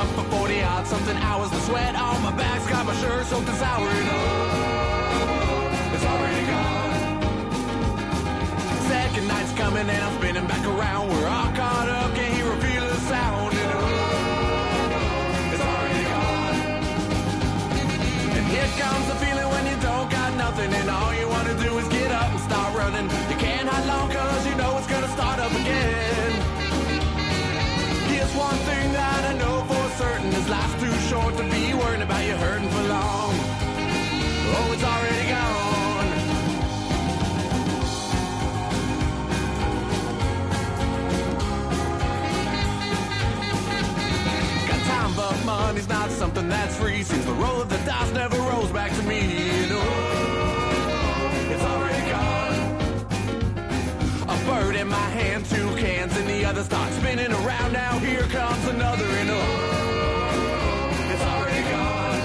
up for 40 odd something hours. The sweat on my back's got my shirt soaked and sour. And oh, it's already gone. Second night's coming and I'm spinning back around. We're all caught up, can't hear or feel the sound. And oh, it's already gone. And here comes the feeling when you don't got nothing and all you want to do is get up and start running. You can't hide long cause you know it's gonna start up again. Here's one thing that I know for certain, this life's too short to be worrying about you hurting for long. Oh, it's already gone. Got time but money's not something that's free. Since the roll of the dice never rolls back to me. And oh, it's already gone. A bird in my hand, two cans in the other, start spinning around. Now here comes another, and oh, it's already gone.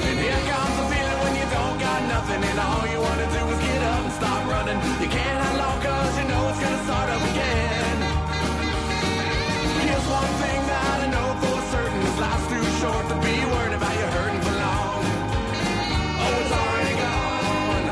And here comes the feeling when you don't got nothing and all you want to do is get up and start running. You can't hide long cause you know it's gonna start up again. Here's one thing that I know for certain, this life's too short to be worried about you hurting for long. Oh, it's already gone.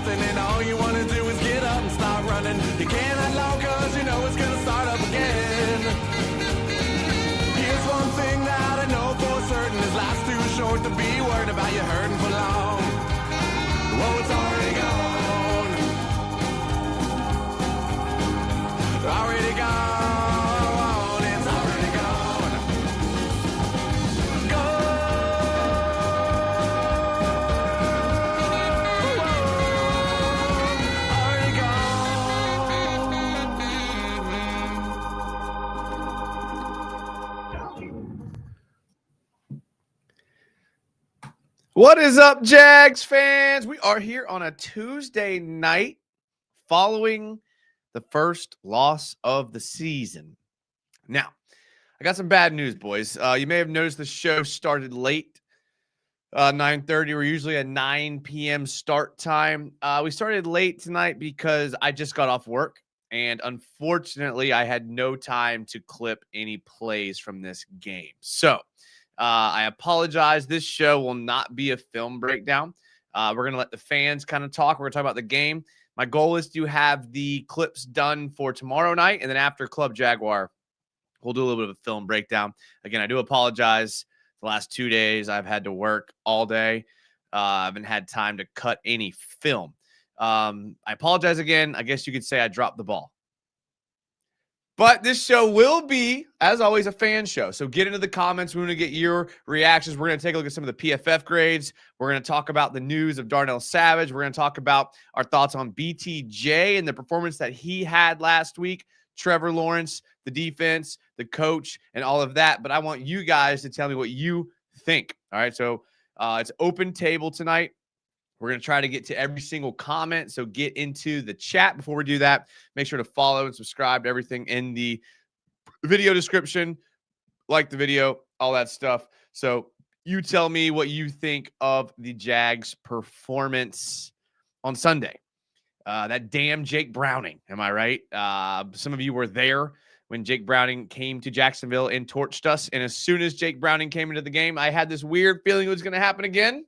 And all you want to do is get up and start running. You can't hide long cause you know it's gonna start up again. Here's one thing that I know for certain, this life's too short to be worried about you hurting for long. Whoa, it's already gone. Already gone. It's already gone. Go. What is up, Jags fans? We are here on a Tuesday night following the first loss of the season. Now, I got some bad news, boys. You may have noticed the show started late, 9:30. We're usually a 9 p.m. start time. We started late tonight because I just got off work, and unfortunately, I had no time to clip any plays from this game. So, I apologize. This show will not be a film breakdown. We're going to let the fans kind of talk. We're going to talk about the game. My goal is to have the clips done for tomorrow night, and then after Club Jaguar, we'll do a little bit of a film breakdown. Again, I do apologize. The last 2 days, I've had to work all day. I haven't had time to cut any film. I apologize again. I guess you could say I dropped the ball. But this show will be, as always, a fan show. So get into the comments. We want to get your reactions. We're going to take a look at some of the PFF grades. We're going to talk about the news of Darnell Savage. We're going to talk about our thoughts on BTJ and the performance that he had last week. Trevor Lawrence, the defense, the coach, and all of that. But I want you guys to tell me what you think. All right, so it's open table tonight. We're going to try to get to every single comment, so get into the chat. Before we do that, make sure to follow and subscribe to everything in the video description. Like the video, all that stuff. So You tell me what you think of the Jags' performance on Sunday. That damn Jake Browning. Am I right? Some of you were there when Jake Browning came to Jacksonville and torched us. And as soon as Jake Browning came into the game, I had this weird feeling it was going to happen again.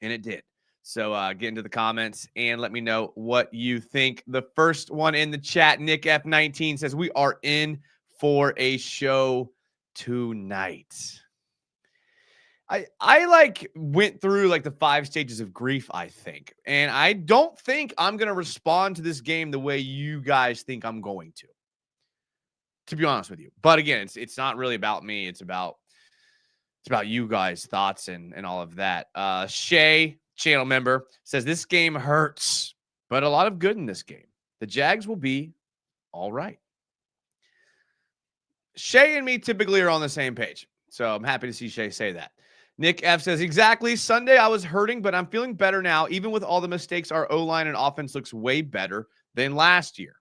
And it did. So get into the comments and let me know what you think. The first one in the chat, Nick F19 says, we are in for a show tonight. I like went through like the 5 stages of grief, I think. And I don't think I'm going to respond to this game the way you guys think I'm going to be honest with you. But again, it's not really about me. It's about you guys' thoughts and all of that. Shay, channel member, says this game hurts, but a lot of good in this game. The Jags will be all right. Shay and me typically are on the same page. So I'm happy to see Shay say that. Nick F says, exactly. Sunday I was hurting, but I'm feeling better now. Even with all the mistakes, our O-line and offense looks way better than last year.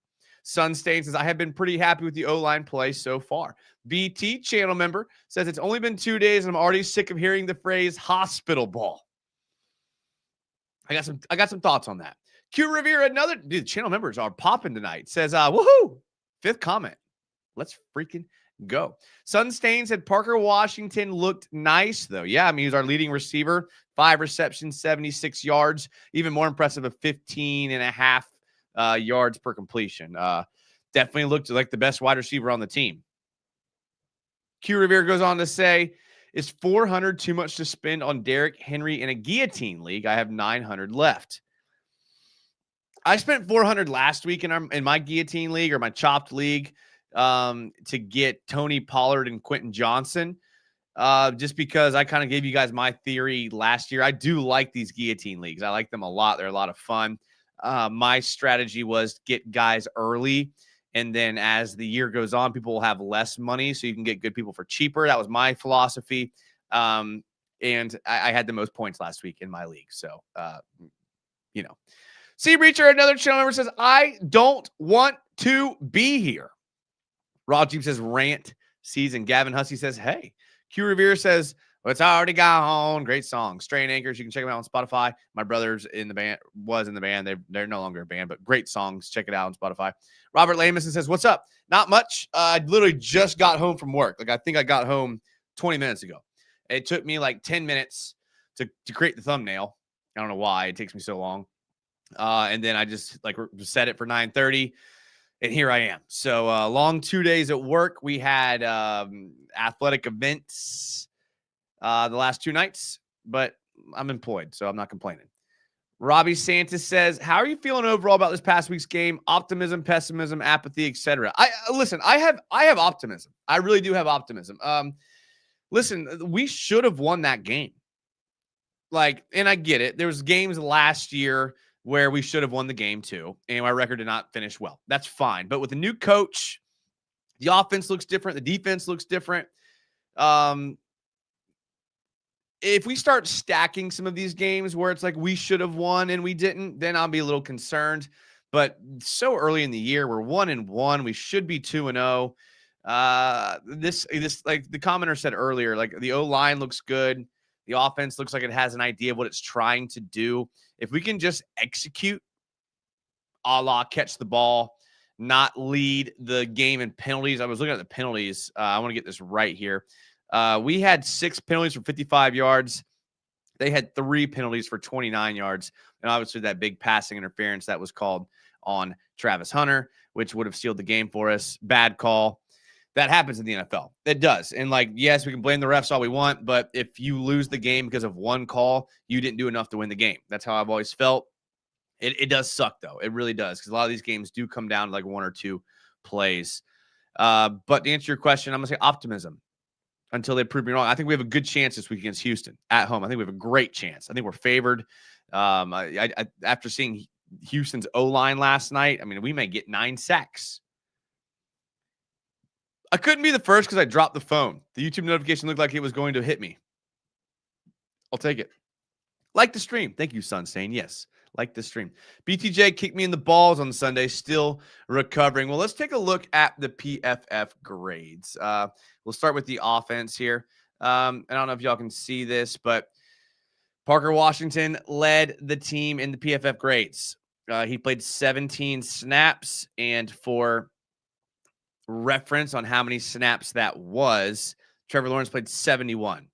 Sunstain says, I have been pretty happy with the O-line play so far. BT, channel member, says, it's only been 2 days and I'm already sick of hearing the phrase hospital ball. I got some thoughts on that. Q Revere, another dude, channel members are popping tonight. Says, woohoo! 5th comment. Let's freaking go. Sunstain said Parker Washington looked nice, though. Yeah, I mean, he was our leading receiver. 5 receptions, 76 yards. Even more impressive, of 15 and a half yards per completion. Definitely looked like the best wide receiver on the team. Q Revere goes on to say, is $400 too much to spend on Derrick Henry in a guillotine league? I have $900 left. I spent $400 last week in my guillotine league or my chopped league to get Tony Pollard and Quentin Johnson, just because I kind of gave you guys my theory last year. I do like these guillotine leagues. I like them a lot. They're a lot of fun. My strategy was get guys early, and then as the year goes on, people will have less money, so you can get good people for cheaper. That was my philosophy, and I had the most points last week in my league. So, Sea Breacher, another channel member, says, I don't want to be here. Raw Jeep says, rant season. Gavin Hussey says, hey. Q Revere says, well, it's already gone. Great song. Strain Anchors. You can check them out on Spotify. My brother's in the band, was in the band. They're no longer a band, but great songs. Check it out on Spotify. Robert Lamison says, what's up? Not much. I literally just got home from work. Like, I think I got home 20 minutes ago. It took me like 10 minutes to create the thumbnail. I don't know why it takes me so long. And then I just like set it for 9:30. And here I am. So long 2 days at work. We had athletic events the last 2 nights, but I'm employed, so I'm not complaining. Robbie Santos says, how are you feeling overall about this past week's game? Optimism, pessimism, apathy, etc. Listen, I have optimism. I really do have optimism. Listen, we should have won that game. Like, and I get it. There was games last year where we should have won the game too, and our record did not finish well. That's fine. But with a new coach, the offense looks different. The defense looks different. If we start stacking some of these games where it's like we should have won and we didn't, then I'll be a little concerned. But so early in the year, we're 1-1. We should be 2-0. This like the commenter said earlier, like the O-line looks good. The offense looks like it has an idea of what it's trying to do. If we can just execute, a la catch the ball, not lead the game in penalties. I was looking at the penalties. I want to get this right here. We had 6 penalties for 55 yards. They had 3 penalties for 29 yards. And obviously that big passing interference that was called on Travis Hunter, which would have sealed the game for us. Bad call. That happens in the NFL. It does. And like, yes, we can blame the refs all we want, but if you lose the game because of one call, you didn't do enough to win the game. That's how I've always felt. It does suck, though. It really does, because a lot of these games do come down to like 1 or 2 plays. But to answer your question, I'm going to say optimism until they prove me wrong. I think we have a good chance this week against Houston at home. I think we have a great chance. I think we're favored. After seeing Houston's O-line last night, I mean, we may get 9 sacks. I couldn't be the first because I dropped the phone. The YouTube notification looked like it was going to hit me. I'll take it. Like the stream. Thank you, Sunstain. Yes, like the stream. BTJ kicked me in the balls on Sunday. Still recovering. Well, let's take a look at the PFF grades. We'll start with the offense here. I don't know if y'all can see this, but Parker Washington led the team in the PFF grades. He played 17 snaps, and for reference on how many snaps that was, Trevor Lawrence played 71.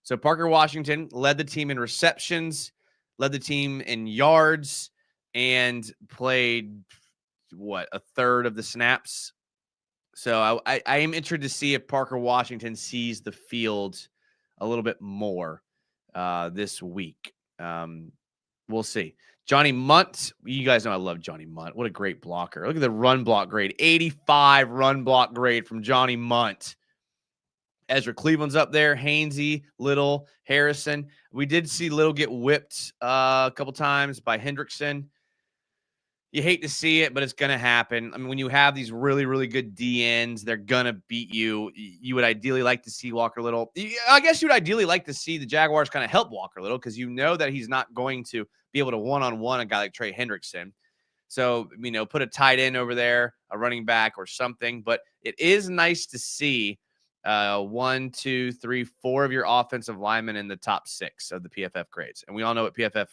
So Parker Washington led the team in receptions, led the team in yards, and played a third of the snaps. So I am interested to see if Parker Washington sees the field a little bit more this week. We'll see. Johnny Munt, you guys know I love Johnny Munt. What a great blocker. Look at the run block grade. 85 run block grade from Johnny Munt. Ezra Cleveland's up there. Hainsey, Little, Harrison. We did see Little get whipped a couple times by Hendrickson. You hate to see it, but it's going to happen. I mean, when you have these really, really good DNs, they're going to beat you. You would ideally like to see Walker Little. I guess you would ideally like to see the Jaguars kind of help Walker Little because you know that he's not going to be able to one-on-one a guy like Trey Hendrickson. So, put a tight end over there, a running back or something. But it is nice to see 1, 2, 3, 4 of your offensive linemen in the top 6 of the PFF grades. And we all know what PFF,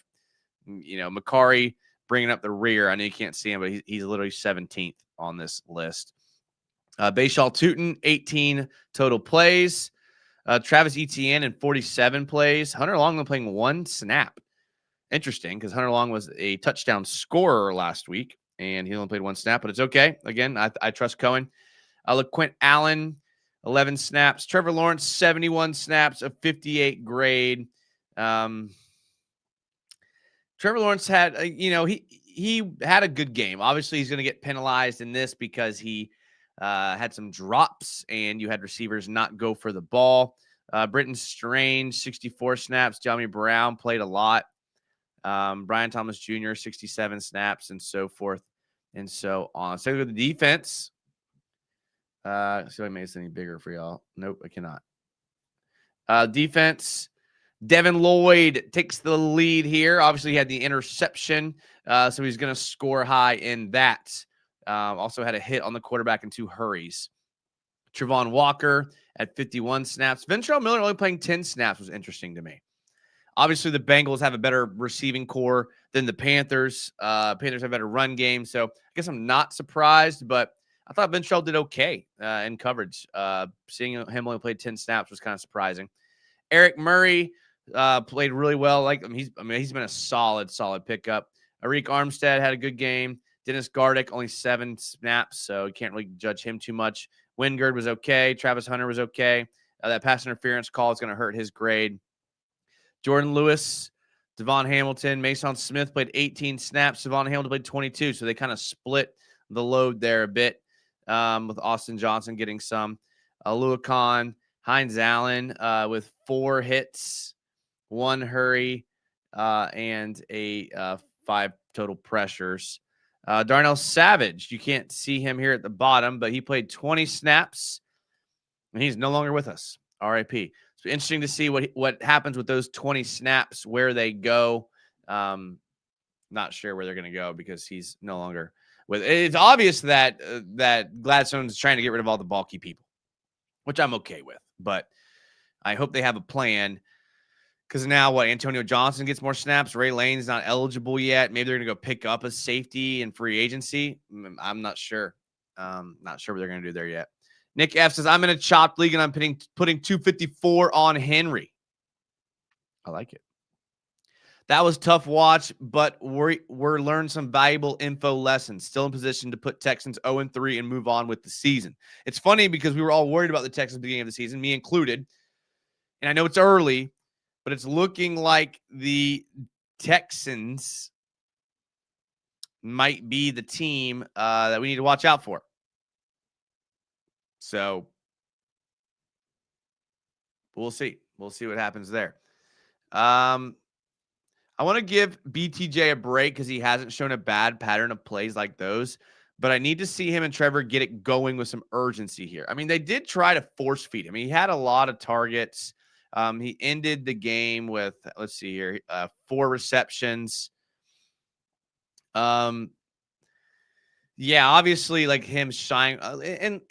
Macari bringing up the rear. I know you can't see him, but he's literally 17th on this list. Bashal Tootin, 18 total plays. Travis Etienne in 47 plays. Hunter Long playing 1 snap. Interesting, because Hunter Long was a touchdown scorer last week, and he only played 1 snap, but it's okay. Again, I trust Cohen. LaQuint Allen, 11 snaps. Trevor Lawrence, 71 snaps, a 58 grade. Trevor Lawrence had, he had a good game. Obviously, he's going to get penalized in this because he had some drops and you had receivers not go for the ball. Britton Strange, 64 snaps. Jamie Brown played a lot. Brian Thomas Jr., 67 snaps, and so forth and so on. So with the defense, see if I made this any bigger for y'all. Nope, I cannot. Defense, Devin Lloyd takes the lead here. Obviously, he had the interception, so he's going to score high in that. Also had a hit on the quarterback and 2 hurries. Trevon Walker at 51 snaps. Ventrell Miller only playing 10 snaps was interesting to me. Obviously, the Bengals have a better receiving core than the Panthers. Panthers have a better run game, so I guess I'm not surprised, but I thought Ventrell did okay in coverage. Seeing him only play 10 snaps was kind of surprising. Eric Murray played really well. He's been a solid pickup. Arik Armstead had a good game. Dennis Gardick only 7 snaps, so you can't really judge him too much. Wingard was okay. Travis Hunter was okay. That pass interference call is going to hurt his grade. Jordan Lewis, Devon Hamilton, Mason Smith played 18 snaps. Devon Hamilton played 22, so they kind of split the load there a bit with Austin Johnson getting some. Luakon, Hines Allen with 4 hits, 1 hurry, and 5 total pressures. Darnell Savage, you can't see him here at the bottom, but he played 20 snaps, and he's no longer with us. RIP. So interesting to see what happens with those 20 snaps, where they go. Not sure where they're going to go because he's no longer with. It's obvious that Gladstone's trying to get rid of all the bulky people, which I'm okay with. But I hope they have a plan because now Antonio Johnson gets more snaps. Ray Lane's not eligible yet. Maybe they're going to go pick up a safety in free agency. I'm not sure. Not sure what they're going to do there yet. Nick F says, I'm in a chopped league and I'm putting 254 on Henry. I like it. That was tough watch, but we're learned some valuable info lessons. Still in position to put Texans 0-3 and move on with the season. It's funny because we were all worried about the Texans at the beginning of the season, me included. And I know it's early, but it's looking like the Texans might be the team that we need to watch out for. So we'll see. We'll see what happens there. I want to give BTJ a break because he hasn't shown a bad pattern of plays like those, but I need to see him and Trevor get it going with some urgency here. I mean, they did try to force feed him. He had a lot of targets. He ended the game with, let's see here, 4 receptions. Yeah, obviously, like him shying, and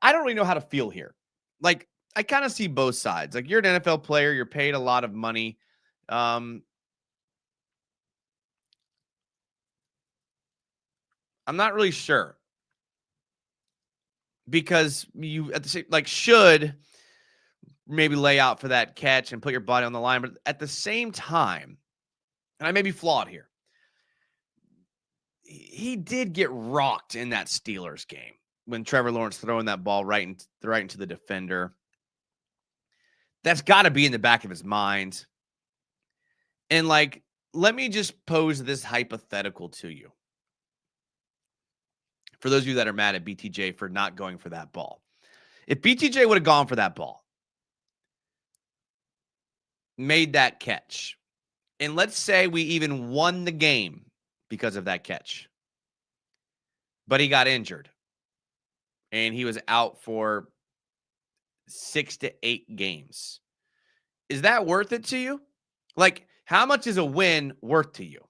I don't really know how to feel here. Like, I kind of see both sides. Like, you're an NFL player, you're paid a lot of money. I'm not really sure because you at the same should maybe lay out for that catch and put your body on the line, but at the same time, and I may be flawed here, he did get rocked in that Steelers game when Trevor Lawrence throwing that ball right into the defender. That's got to be in the back of his mind. And let me just pose this hypothetical to you. For those of you that are mad at BTJ for not going for that ball. If BTJ would have gone for that ball, made that catch, and let's say we even won the game because of that catch, but he got injured and he was out for 6 to 8 games. Is that worth it to you? Like, how much is a win worth to you?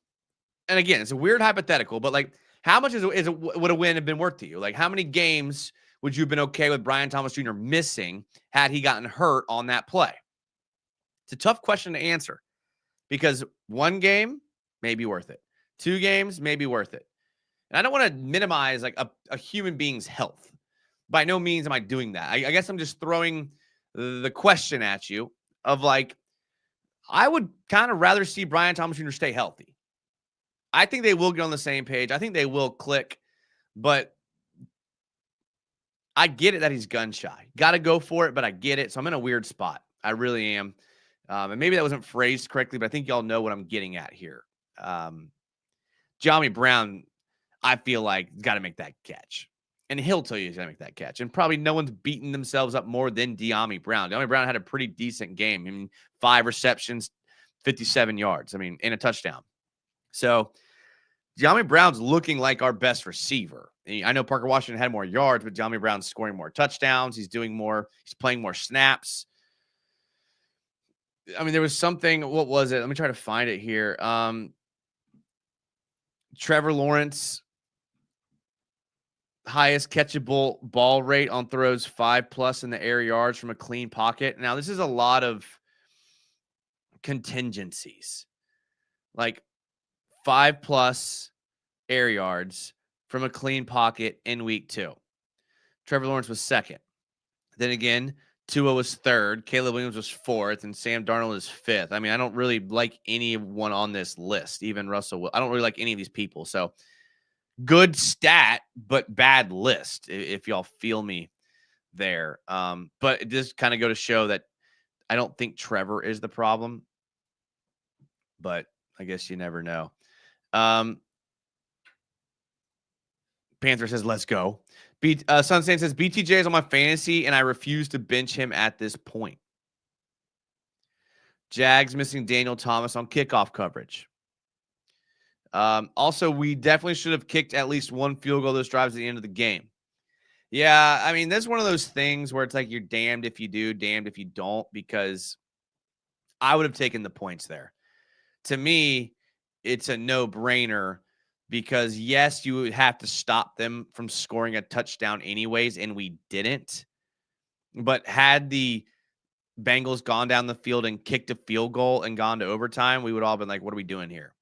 And again, it's a weird hypothetical, but how much would a win have been worth to you? Like, how many games would you have been okay with Brian Thomas Jr. missing had he gotten hurt on that play? It's a tough question to answer because 1 game may be worth it. 2 games may be worth it. And I don't want to minimize a human being's health. By no means am I doing that. I guess I'm just throwing the question at you of I would kind of rather see Brian Thomas Jr. stay healthy. I think they will get on the same page. I think they will click, but I get it that he's gun shy. Got to go for it, but I get it. So I'm in a weird spot. I really am. And maybe that wasn't phrased correctly, but I think y'all know what I'm getting at here. Johnny Brown, I feel like, got to make that catch. And he'll tell you he's going to make that catch. And probably no one's beaten themselves up more than De'Ami Brown. De'Ami Brown had a pretty decent game. I mean, 5 receptions, 57 yards. I mean, and a touchdown. So De'Ami Brown's looking like our best receiver. I know Parker Washington had more yards, but De'Ami Brown's scoring more touchdowns. He's doing more. He's playing more snaps. I mean, there was something. What was it? Let me try to find it here. Trevor Lawrence, highest catchable ball rate on throws, 5+ in the air yards from a clean pocket. Now, this is a lot of contingencies. 5+ air yards from a clean pocket in week 2. Trevor Lawrence was 2nd. Then again, Tua was 3rd. Caleb Williams was 4th, and Sam Darnold is 5th. I mean, I don't really like anyone on this list, even Russell. I don't really like any of these people. So good stat, but bad list, if y'all feel me there. But it just kind of go to show that I don't think Trevor is the problem, but I guess you never know. Panther says, let's go. Sunstain says, BTJ is on my fantasy, and I refuse to bench him at this point. Jags missing Daniel Thomas on kickoff coverage. Also, we definitely should have kicked at least 1 field goal those drives at the end of the game. Yeah, I mean, that's one of those things where it's like you're damned if you do, damned if you don't, because I would have taken the points there. To me, it's a no-brainer because, yes, you would have to stop them from scoring a touchdown anyways, and we didn't. But had the Bengals gone down the field and kicked a field goal and gone to overtime, we would all have been like, what are we doing here?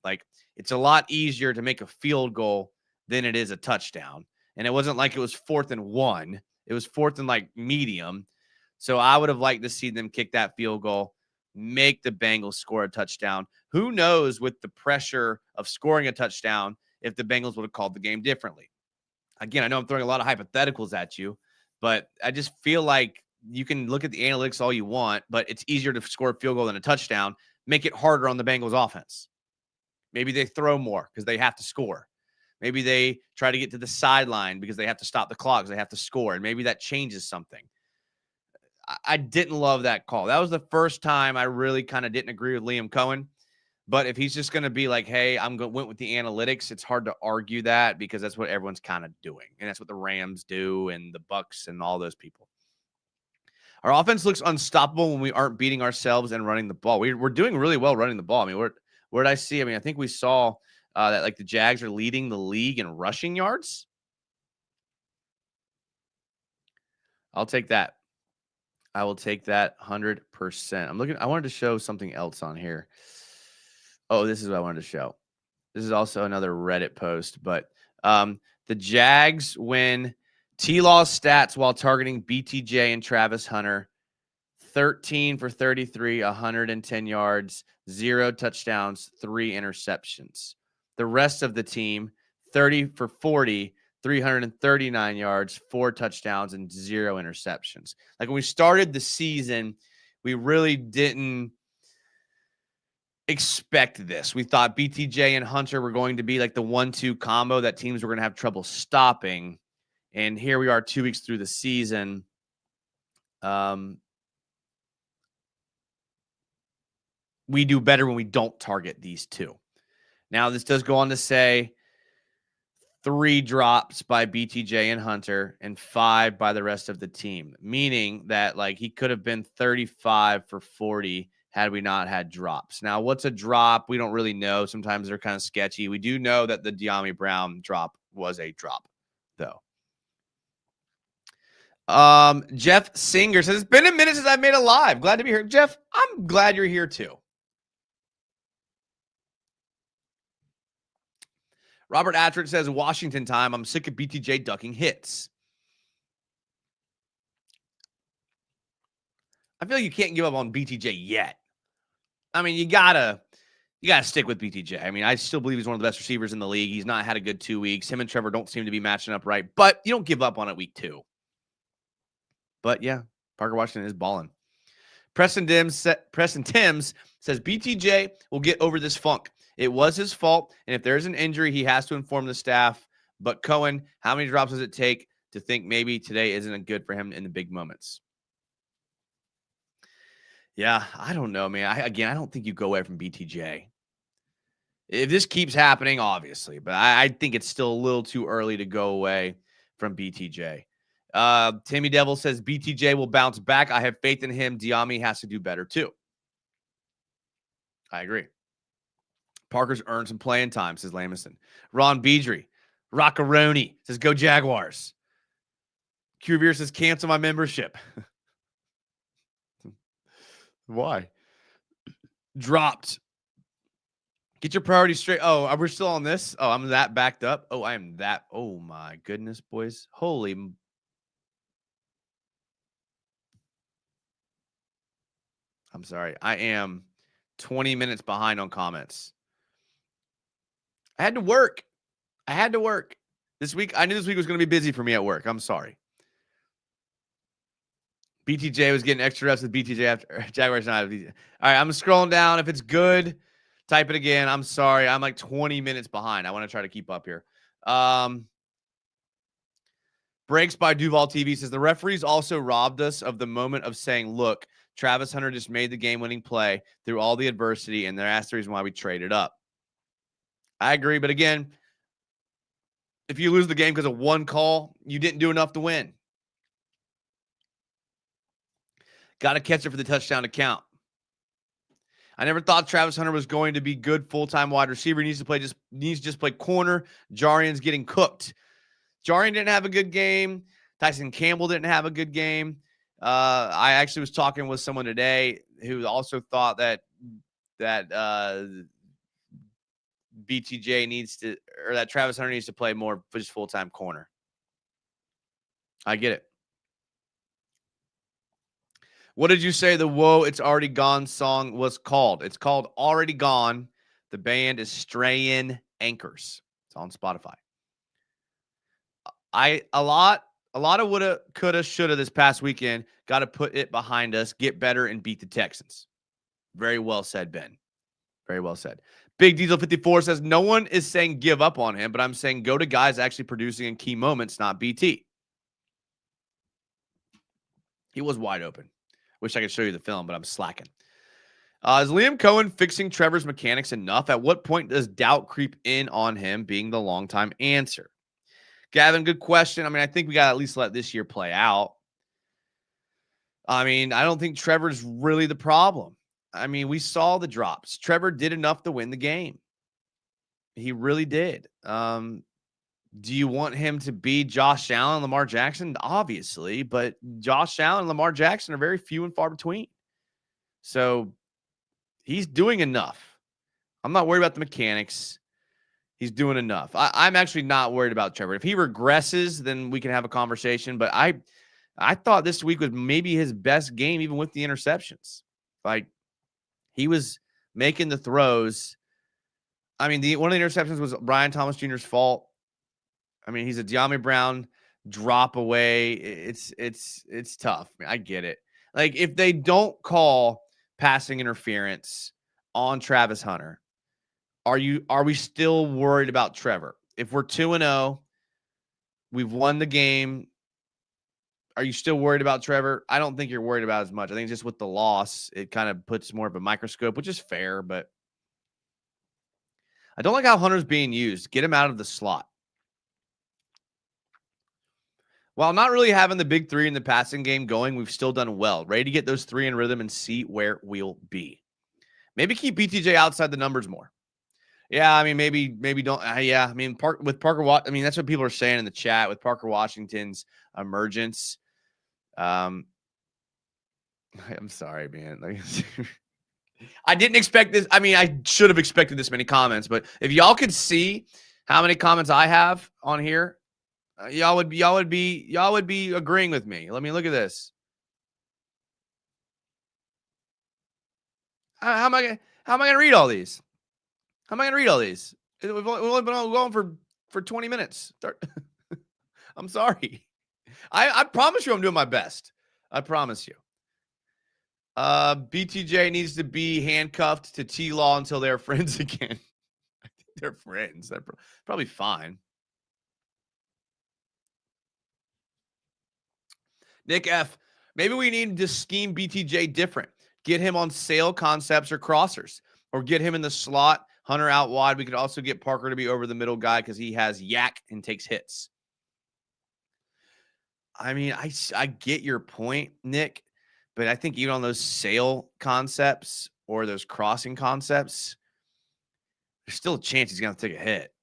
It's a lot easier to make a field goal than it is a touchdown. And it wasn't like it was 4th and 1. It was 4th and medium. So I would have liked to see them kick that field goal, make the Bengals score a touchdown. Who knows with the pressure of scoring a touchdown if the Bengals would have called the game differently. Again, I know I'm throwing a lot of hypotheticals at you, but I just feel like you can look at the analytics all you want, but it's easier to score a field goal than a touchdown. Make it harder on the Bengals offense. Maybe they throw more because they have to score. Maybe they try to get to the sideline because they have to stop the clock because they have to score. And maybe that changes something. I didn't love that call. That was the first time I really kind of didn't agree with Liam Cohen. But if he's just going to be like, hey, went with the analytics, it's hard to argue that because that's what everyone's kind of doing. And that's what the Rams do and the Bucks and all those people. Our offense looks unstoppable when we aren't beating ourselves and running the ball. We're doing really well running the ball. I mean, where did I see? I mean, I think we saw that the Jags are leading the league in rushing yards. I'll take that. I will take that 100%. I'm looking. I wanted to show something else on here. Oh, this is what I wanted to show. This is also another Reddit post, but the Jags win T-Law's stats while targeting BTJ and Travis Hunter. 13 for 33, 110 yards, 0 touchdowns, 3 interceptions. The rest of the team, 30 for 40, 339 yards, 4 touchdowns, and 0 interceptions. Like when we started the season, we really didn't expect this. We thought BTJ and Hunter were going to be like the 1-2 combo that teams were going to have trouble stopping. And here we are 2 weeks through the season. We do better when we don't target these two. Now, this does go on to say 3 drops by BTJ and Hunter and 5 by the rest of the team, meaning that like he could have been 35 for 40 had we not had drops. Now, what's a drop? We don't really know. Sometimes they're kind of sketchy. We do know that the De'Ami Brown drop was a drop, though. Jeff Singer says, it's been a minute since I've made a live. Glad to be here. Jeff, I'm glad you're here too. Robert Attridge says, Washington time. I'm sick of BTJ ducking hits. I feel like you can't give up on BTJ yet. I mean, you gotta stick with BTJ. I mean, I still believe he's one of the best receivers in the league. He's not had a good 2 weeks. Him and Trevor don't seem to be matching up right, but you don't give up on it week 2. But yeah, Parker Washington is balling. Preston Timms says BTJ will get over this funk. It was his fault, and if there's an injury, he has to inform the staff. But Cohen, how many drops does it take to think maybe today isn't good for him in the big moments? Yeah, I don't know, man. I don't think you go away from BTJ. If this keeps happening, obviously, but I think it's still a little too early to go away from BTJ. Timmy Devil says BTJ will bounce back. I have faith in him. De'Ami has to do better too. I agree. Parker's earned some playing time, says Lamison. Ron Beedry. Rockaroni says, go Jaguars. Cuvier says, cancel my membership. Why? Dropped. Get your priorities straight. Oh, we're still on this? Oh, I'm that backed up. Oh, I am that. Oh, my goodness, boys. Holy. I'm sorry. I am 20 minutes behind on comments. I had to work. This week, I knew this week was going to be busy for me at work. I'm sorry. BTJ was getting extra reps with BTJ after Jaguars. Not all right, I'm scrolling down. If it's good, type it again. I'm sorry. I'm like 20 minutes behind. I want to try to keep up here. Breaks by Duval TV says, the referees also robbed us of the moment of saying, look, Travis Hunter just made the game-winning play through all the adversity, and that's the reason why we traded up. I agree, but again, if you lose the game because of one call, you didn't do enough to win. Got to catch it for the touchdown to count. I never thought Travis Hunter was going to be good full-time wide receiver. He needs to just play corner. Jarian's getting cooked. Jarian didn't have a good game. Tyson Campbell didn't have a good game. I actually was talking with someone today who also thought that BTJ needs to, or that Travis Hunter needs to play more just full-time corner. I get it. What did you say the Whoa, It's Already Gone song was called? It's called Already Gone. The band is Strayin' Anchors. It's on Spotify. A lot of woulda, coulda, shoulda this past weekend. Got to put it behind us, get better, and beat the Texans. Very well said, Ben. Very well said. Big Diesel 54 says, no one is saying give up on him, but I'm saying go to guys actually producing in key moments, not BT. He was wide open. Wish I could show you the film, but I'm slacking. Is Liam Cohen fixing Trevor's mechanics enough? At what point does doubt creep in on him being the long-time answer? Gavin, good question. I mean, I think we got to at least let this year play out. I mean, I don't think Trevor's really the problem. I mean, we saw the drops. Trevor did enough to win the game. He really did. Do you want him to be Josh Allen, Lamar Jackson? Obviously, but Josh Allen and Lamar Jackson are very few and far between. So he's doing enough. I'm not worried about the mechanics. He's doing enough. I'm actually not worried about Trevor. If he regresses, then we can have a conversation. But I thought this week was maybe his best game, even with the interceptions. Like, he was making the throws. I mean, one of the interceptions was Brian Thomas Jr.'s fault. I mean, he's a De'Ami Brown drop away. It's tough. I mean, I get it. Like, if they don't call passing interference on Travis Hunter, are we still worried about Trevor? If we're 2-0, we've won the game. Are you still worried about Trevor? I don't think you're worried about as much. I think just with the loss, it kind of puts more of a microscope, which is fair, but I don't like how Hunter's being used. Get him out of the slot. While not really having the big three in the passing game going, we've still done well. Ready to get those three in rhythm and see where we'll be. Maybe keep BTJ outside the numbers more. Yeah, I mean, maybe don't. Yeah, I mean, with Parker I mean, that's what people are saying in the chat with Parker Washington's emergence. I'm sorry, man. Like, I didn't expect this. I mean, I should have expected this many comments, but if y'all could see how many comments I have on here, y'all would be agreeing with me. Let me look at this. How am I gonna read all these? How am I gonna read all these? We've only been going for 20 minutes. I'm sorry. I promise you I'm doing my best. I promise you. BTJ needs to be handcuffed to T-Law until they're friends again. I think they're friends. They're probably fine. Nick F. Maybe we need to scheme BTJ different. Get him on sail concepts or crossers, or get him in the slot. Hunter out wide. We could also get Parker to be over the middle guy because he has yak and takes hits. I mean, I get your point, Nick, but I think even on those sail concepts or those crossing concepts, there's still a chance he's going to take a hit.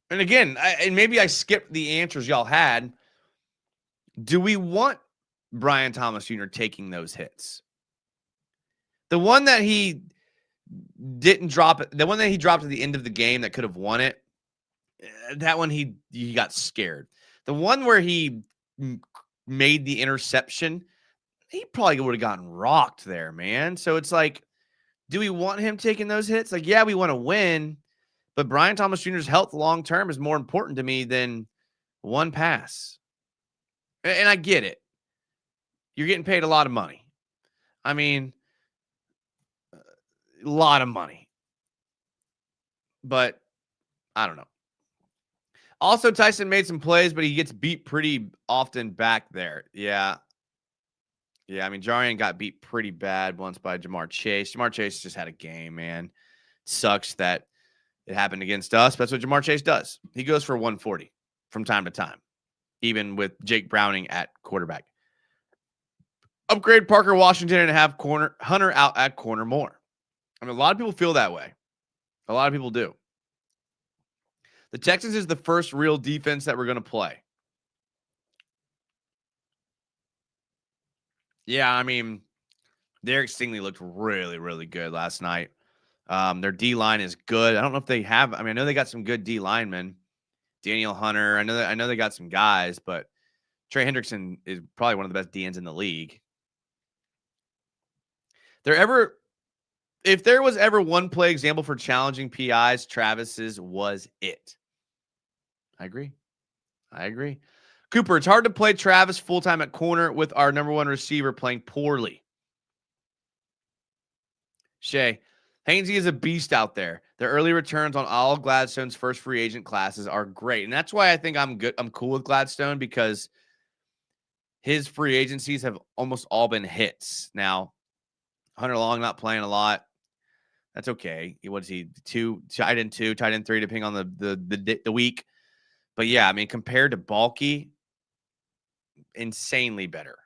And again, and maybe I skipped the answers y'all had. Do we want Brian Thomas Jr. taking those hits? The one that he didn't drop, the one that he dropped at the end of the game that could have won it, that one he got scared. The one where he made the interception, he probably would have gotten rocked there, man. So it's like, do we want him taking those hits? Like, yeah, we want to win, but Brian Thomas Jr.'s health long term is more important to me than one pass. And I get it. You're getting paid a lot of money. I mean, a lot of money. But I don't know. Also, Tyson made some plays, but he gets beat pretty often back there. Yeah. Yeah, I mean, Jarian got beat pretty bad once by Jamar Chase. Jamar Chase just had a game, man. Sucks that it happened against us. But that's what Jamar Chase does. He goes for 140 from time to time, even with Jake Browning at quarterback. Upgrade Parker Washington and have Hunter out at corner more. I mean, a lot of people feel that way. A lot of people do. The Texans is the first real defense that we're going to play. Yeah, I mean, Derek Stingley looked really, really good last night. Their D-line is good. I don't know if they have. I mean, I know they got some good D linemen. Daniel Hunter. I know they got some guys, but Trey Hendrickson is probably one of the best DNs in the league. If there was ever one play example for challenging PIs, Travis's was it. I agree. Cooper, it's hard to play Travis full-time at corner with our number one receiver playing poorly. Shay, Hainsey is a beast out there. The early returns on all Gladstone's first free agent classes are great. And that's why I think I'm cool with Gladstone, because his free agencies have almost all been hits. Now, Hunter Long not playing a lot. That's okay. What is he? Tight end 2, tight end 3, depending on the week. But yeah, I mean, compared to Balky, insanely better.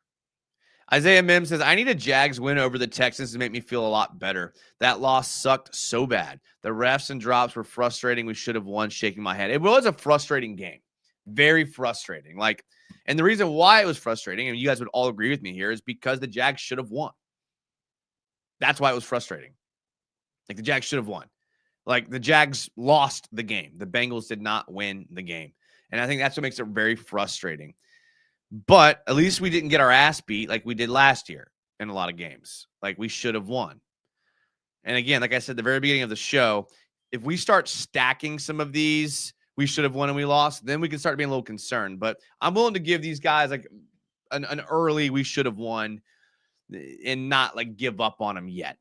Isaiah Mims says, I need a Jags win over the Texans to make me feel a lot better. That loss sucked so bad. The refs and drops were frustrating. We should have won, shaking my head. It was a frustrating game. Very frustrating. And the reason why it was frustrating, and you guys would all agree with me here, is because the Jags should have won. That's why it was frustrating. The Jags should have won. The Jags lost the game. The Bengals did not win the game. And I think that's what makes it very frustrating. But at least we didn't get our ass beat like we did last year in a lot of games. We should have won. And again, like I said at the very beginning of the show, if we start stacking some of these, we should have won and we lost, then we can start being a little concerned. But I'm willing to give these guys an early we should have won and not give up on them yet.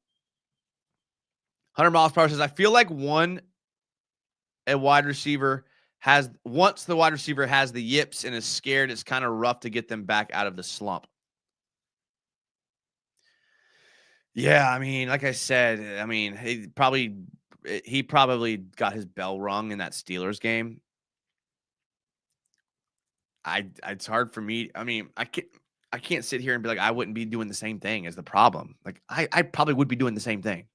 100 miles per hour says, I feel like once the wide receiver has the yips and is scared, it's kind of rough to get them back out of the slump. Yeah, like I said, he probably got his bell rung in that Steelers game. It's hard for me. I can't sit here and be like, I wouldn't be doing the same thing as the problem. I probably would be doing the same thing,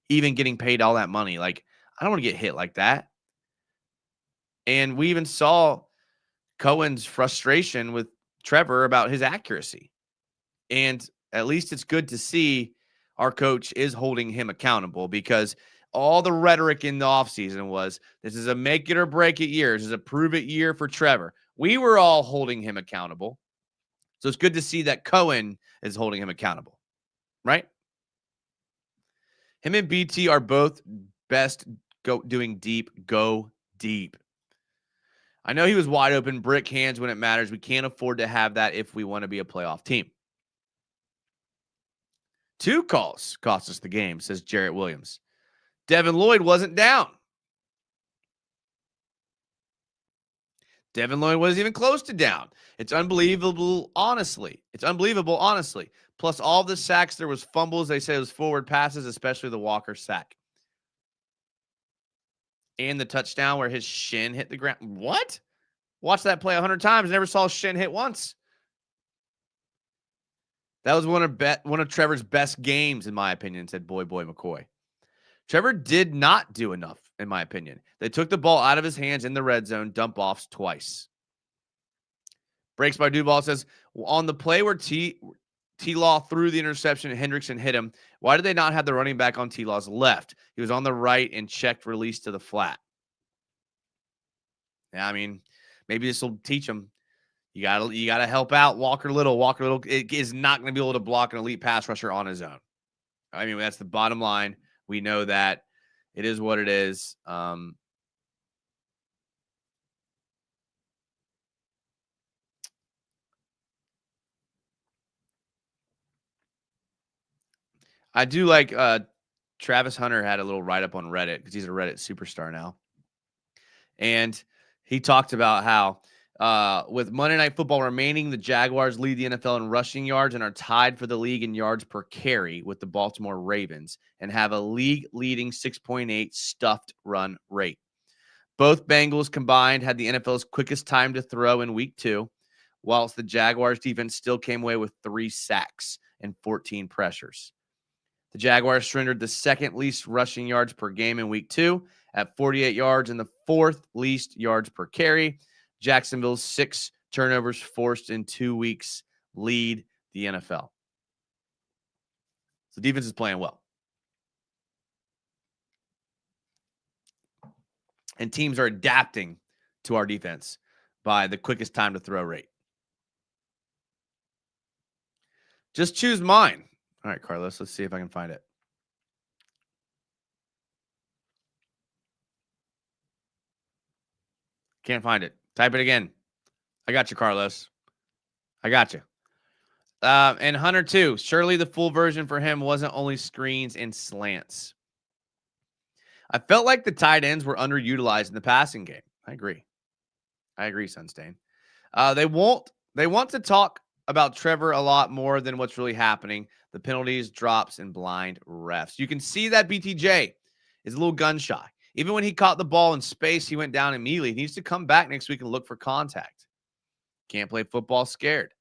even getting paid all that money. I don't want to get hit like that. And we even saw Cohen's frustration with Trevor about his accuracy. And at least it's good to see our coach is holding him accountable, because all the rhetoric in the offseason was, this is a make it or break it year. This is a prove it year for Trevor. We were all holding him accountable. So it's good to see that Cohen is holding him accountable, right? Him and BT are both best doing deep, go deep. I know he was wide open, brick hands when it matters. We can't afford to have that if we want to be a playoff team. 2 calls cost us the game, says Jarrett Williams. Devin Lloyd wasn't down. Devin Lloyd wasn't even close to down. It's unbelievable, honestly. Plus all the sacks, there was fumbles. They say it was forward passes, especially the Walker sack. And the touchdown where his shin hit the ground. What? Watched that play 100 times. Never saw his shin hit once. That was one of Trevor's best games, in my opinion, said Boy McCoy. Trevor did not do enough, in my opinion. They took the ball out of his hands in the red zone, dump offs twice. Breaks by Duval says, on the play where T-Law threw the interception and Hendrickson hit him, why did they not have the running back on T-Law's left? He was on the right and checked release to the flat. Yeah, maybe this will teach him. You gotta help out Walker Little. Walker Little is not going to be able to block an elite pass rusher on his own. That's the bottom line. We know that. It is what it is. I do like Travis Hunter had a little write-up on Reddit, because he's a Reddit superstar now. And he talked about how with Monday Night Football remaining, the Jaguars lead the NFL in rushing yards and are tied for the league in yards per carry with the Baltimore Ravens, and have a league-leading 6.8 stuffed run rate. Both Bengals combined had the NFL's quickest time to throw in week 2, whilst the Jaguars defense still came away with 3 sacks and 14 pressures. The Jaguars surrendered the second least rushing yards per game in week 2 at 48 yards and the 4th least yards per carry. Jacksonville's 6 turnovers forced in 2 weeks lead the NFL. So defense is playing well. And teams are adapting to our defense by the quickest time to throw rate. Just choose mine. All right, Carlos, let's see if I can find it. Can't find it. Type it again. I got you, Carlos. I got you. And Hunter, too. Surely the full version for him wasn't only screens and slants. I felt like the tight ends were underutilized in the passing game. I agree, Sunstain. They want to talk about Trevor a lot more than what's really happening. The penalties, drops, and blind refs. You can see that BTJ is a little gun shy. Even when he caught the ball in space, he went down immediately. He needs to come back next week and look for contact. Can't play football scared.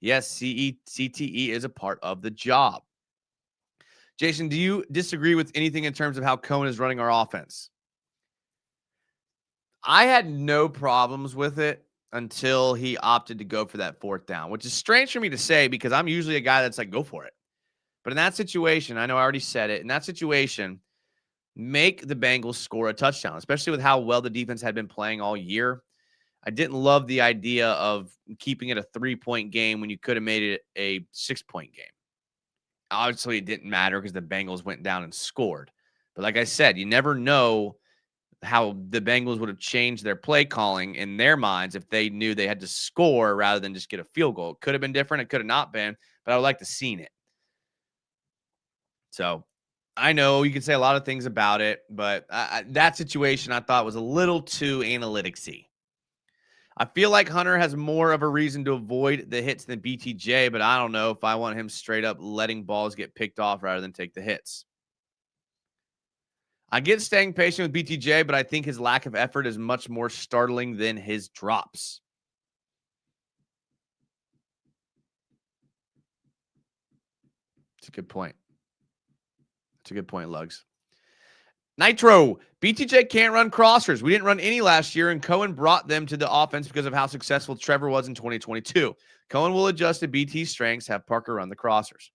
Yes, CTE is a part of the job. Jason, do you disagree with anything in terms of how Cohen is running our offense? I had no problems with it until he opted to go for that fourth down, which is strange for me to say because I'm usually a guy that's like, go for it. But in that situation, I know I already said it. In that situation, make the Bengals score a touchdown, especially with how well the defense had been playing all year. I didn't love the idea of keeping it a 3-point game when you could have made it a 6-point game. Obviously, it didn't matter because the Bengals went down and scored. But like I said, you never know how the Bengals would have changed their play calling in their minds if they knew they had to score rather than just get a field goal. It could have been different. It could have not been, but I would like to seen it. So I know you can say a lot of things about it, but that situation I thought was a little too analytics-y. I feel like Hunter has more of a reason to avoid the hits than BTJ, but I don't know if I want him straight up letting balls get picked off rather than take the hits. I get staying patient with BTJ, but I think his lack of effort is much more startling than his drops. It's a good point. That's a good point, Lugs. Nitro, BTJ can't run crossers. We didn't run any last year, and Cohen brought them to the offense because of how successful Trevor was in 2022. Cohen will adjust to BT's strengths, have Parker run the crossers.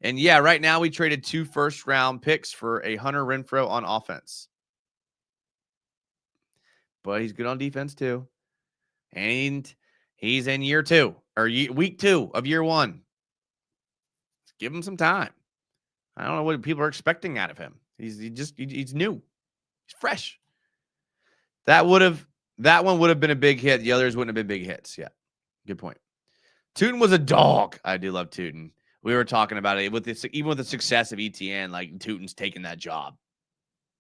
And yeah, right now we traded 2 first-round picks for a Hunter Renfrow on offense. But he's good on defense too. And he's in year 2 or week 2 of year 1. Give him some time. I don't know what people are expecting out of him. He's new. He's fresh. That one would have been a big hit. The others wouldn't have been big hits. Yeah. Good point. Tootin was a dog. I do love Tootin. We were talking about it with this, even with the success of ETN, like Tootin's taking that job.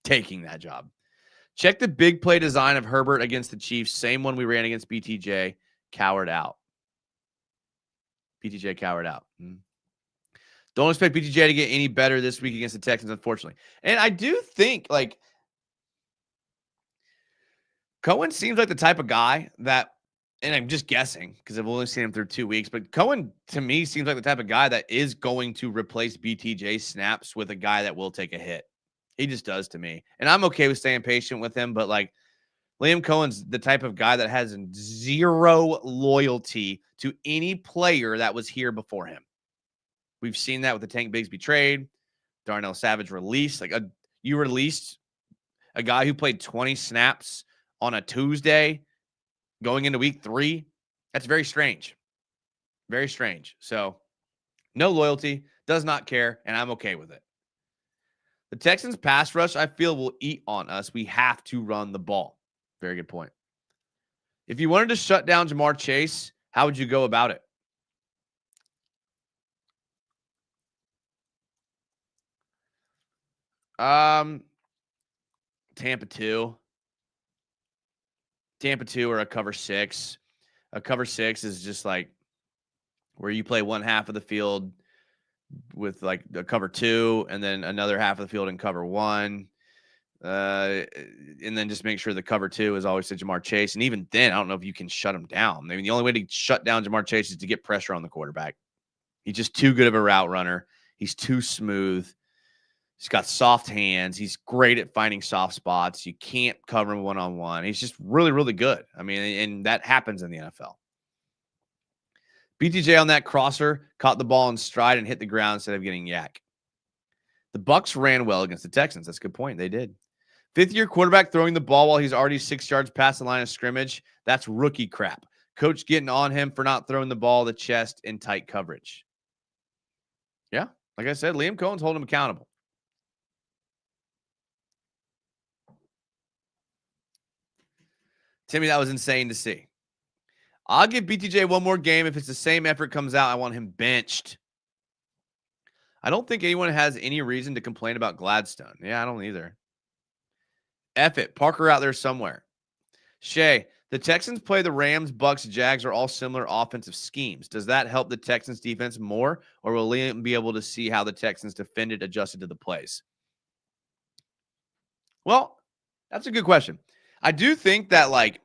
Check the big play design of Herbert against the Chiefs. Same one we ran against BTJ. Cowered out. BTJ cowered out. Don't expect BTJ to get any better this week against the Texans, unfortunately. And I do think, like, Cohen seems like the type of guy that, and I'm just guessing because I've only seen him through 2 weeks, but Cohen, to me, seems like the type of guy that is going to replace BTJ snaps with a guy that will take a hit. He just does to me. And I'm okay with staying patient with him, but, like, Liam Cohen's the type of guy that has zero loyalty to any player that was here before him. We've seen that with the Tank Bigsby trade, Darnell Savage release. You released a guy who played 20 snaps on a Tuesday going into week 3. That's very strange. Very strange. So no loyalty, does not care, and I'm okay with it. The Texans pass rush, I feel, will eat on us. We have to run the ball. Very good point. If you wanted to shut down Jamar Chase, how would you go about it? Tampa 2 or a cover 6. A cover 6 is just like where you play one half of the field with like a cover 2 and then another half of the field in cover 1. And then just make sure the cover 2 is always to Jamar Chase. And even then, I don't know if you can shut him down. I mean, the only way to shut down Jamar Chase is to get pressure on the quarterback. He's just too good of a route runner. He's too smooth. He's got soft hands. He's great at finding soft spots. You can't cover him one-on-one. He's just really, really good. I mean, and that happens in the NFL. BTJ on that crosser caught the ball in stride and hit the ground instead of getting yak. The Bucs ran well against the Texans. That's a good point. They did. 5th-year quarterback throwing the ball while he's already 6 yards past the line of scrimmage. That's rookie crap. Coach getting on him for not throwing the ball to the chest in tight coverage. Yeah, like I said, Liam Cohen's holding him accountable. Timmy, that was insane to see. I'll give BTJ one more game. If it's the same effort comes out, I want him benched. I don't think anyone has any reason to complain about Gladstone. Yeah, I don't either. F it. Parker out there somewhere. Shay, the Texans play the Rams, Bucks, Jags are all similar offensive schemes. Does that help the Texans defense more, or will Liam be able to see how the Texans defended, adjusted to the plays? Well, that's a good question. I do think that, like,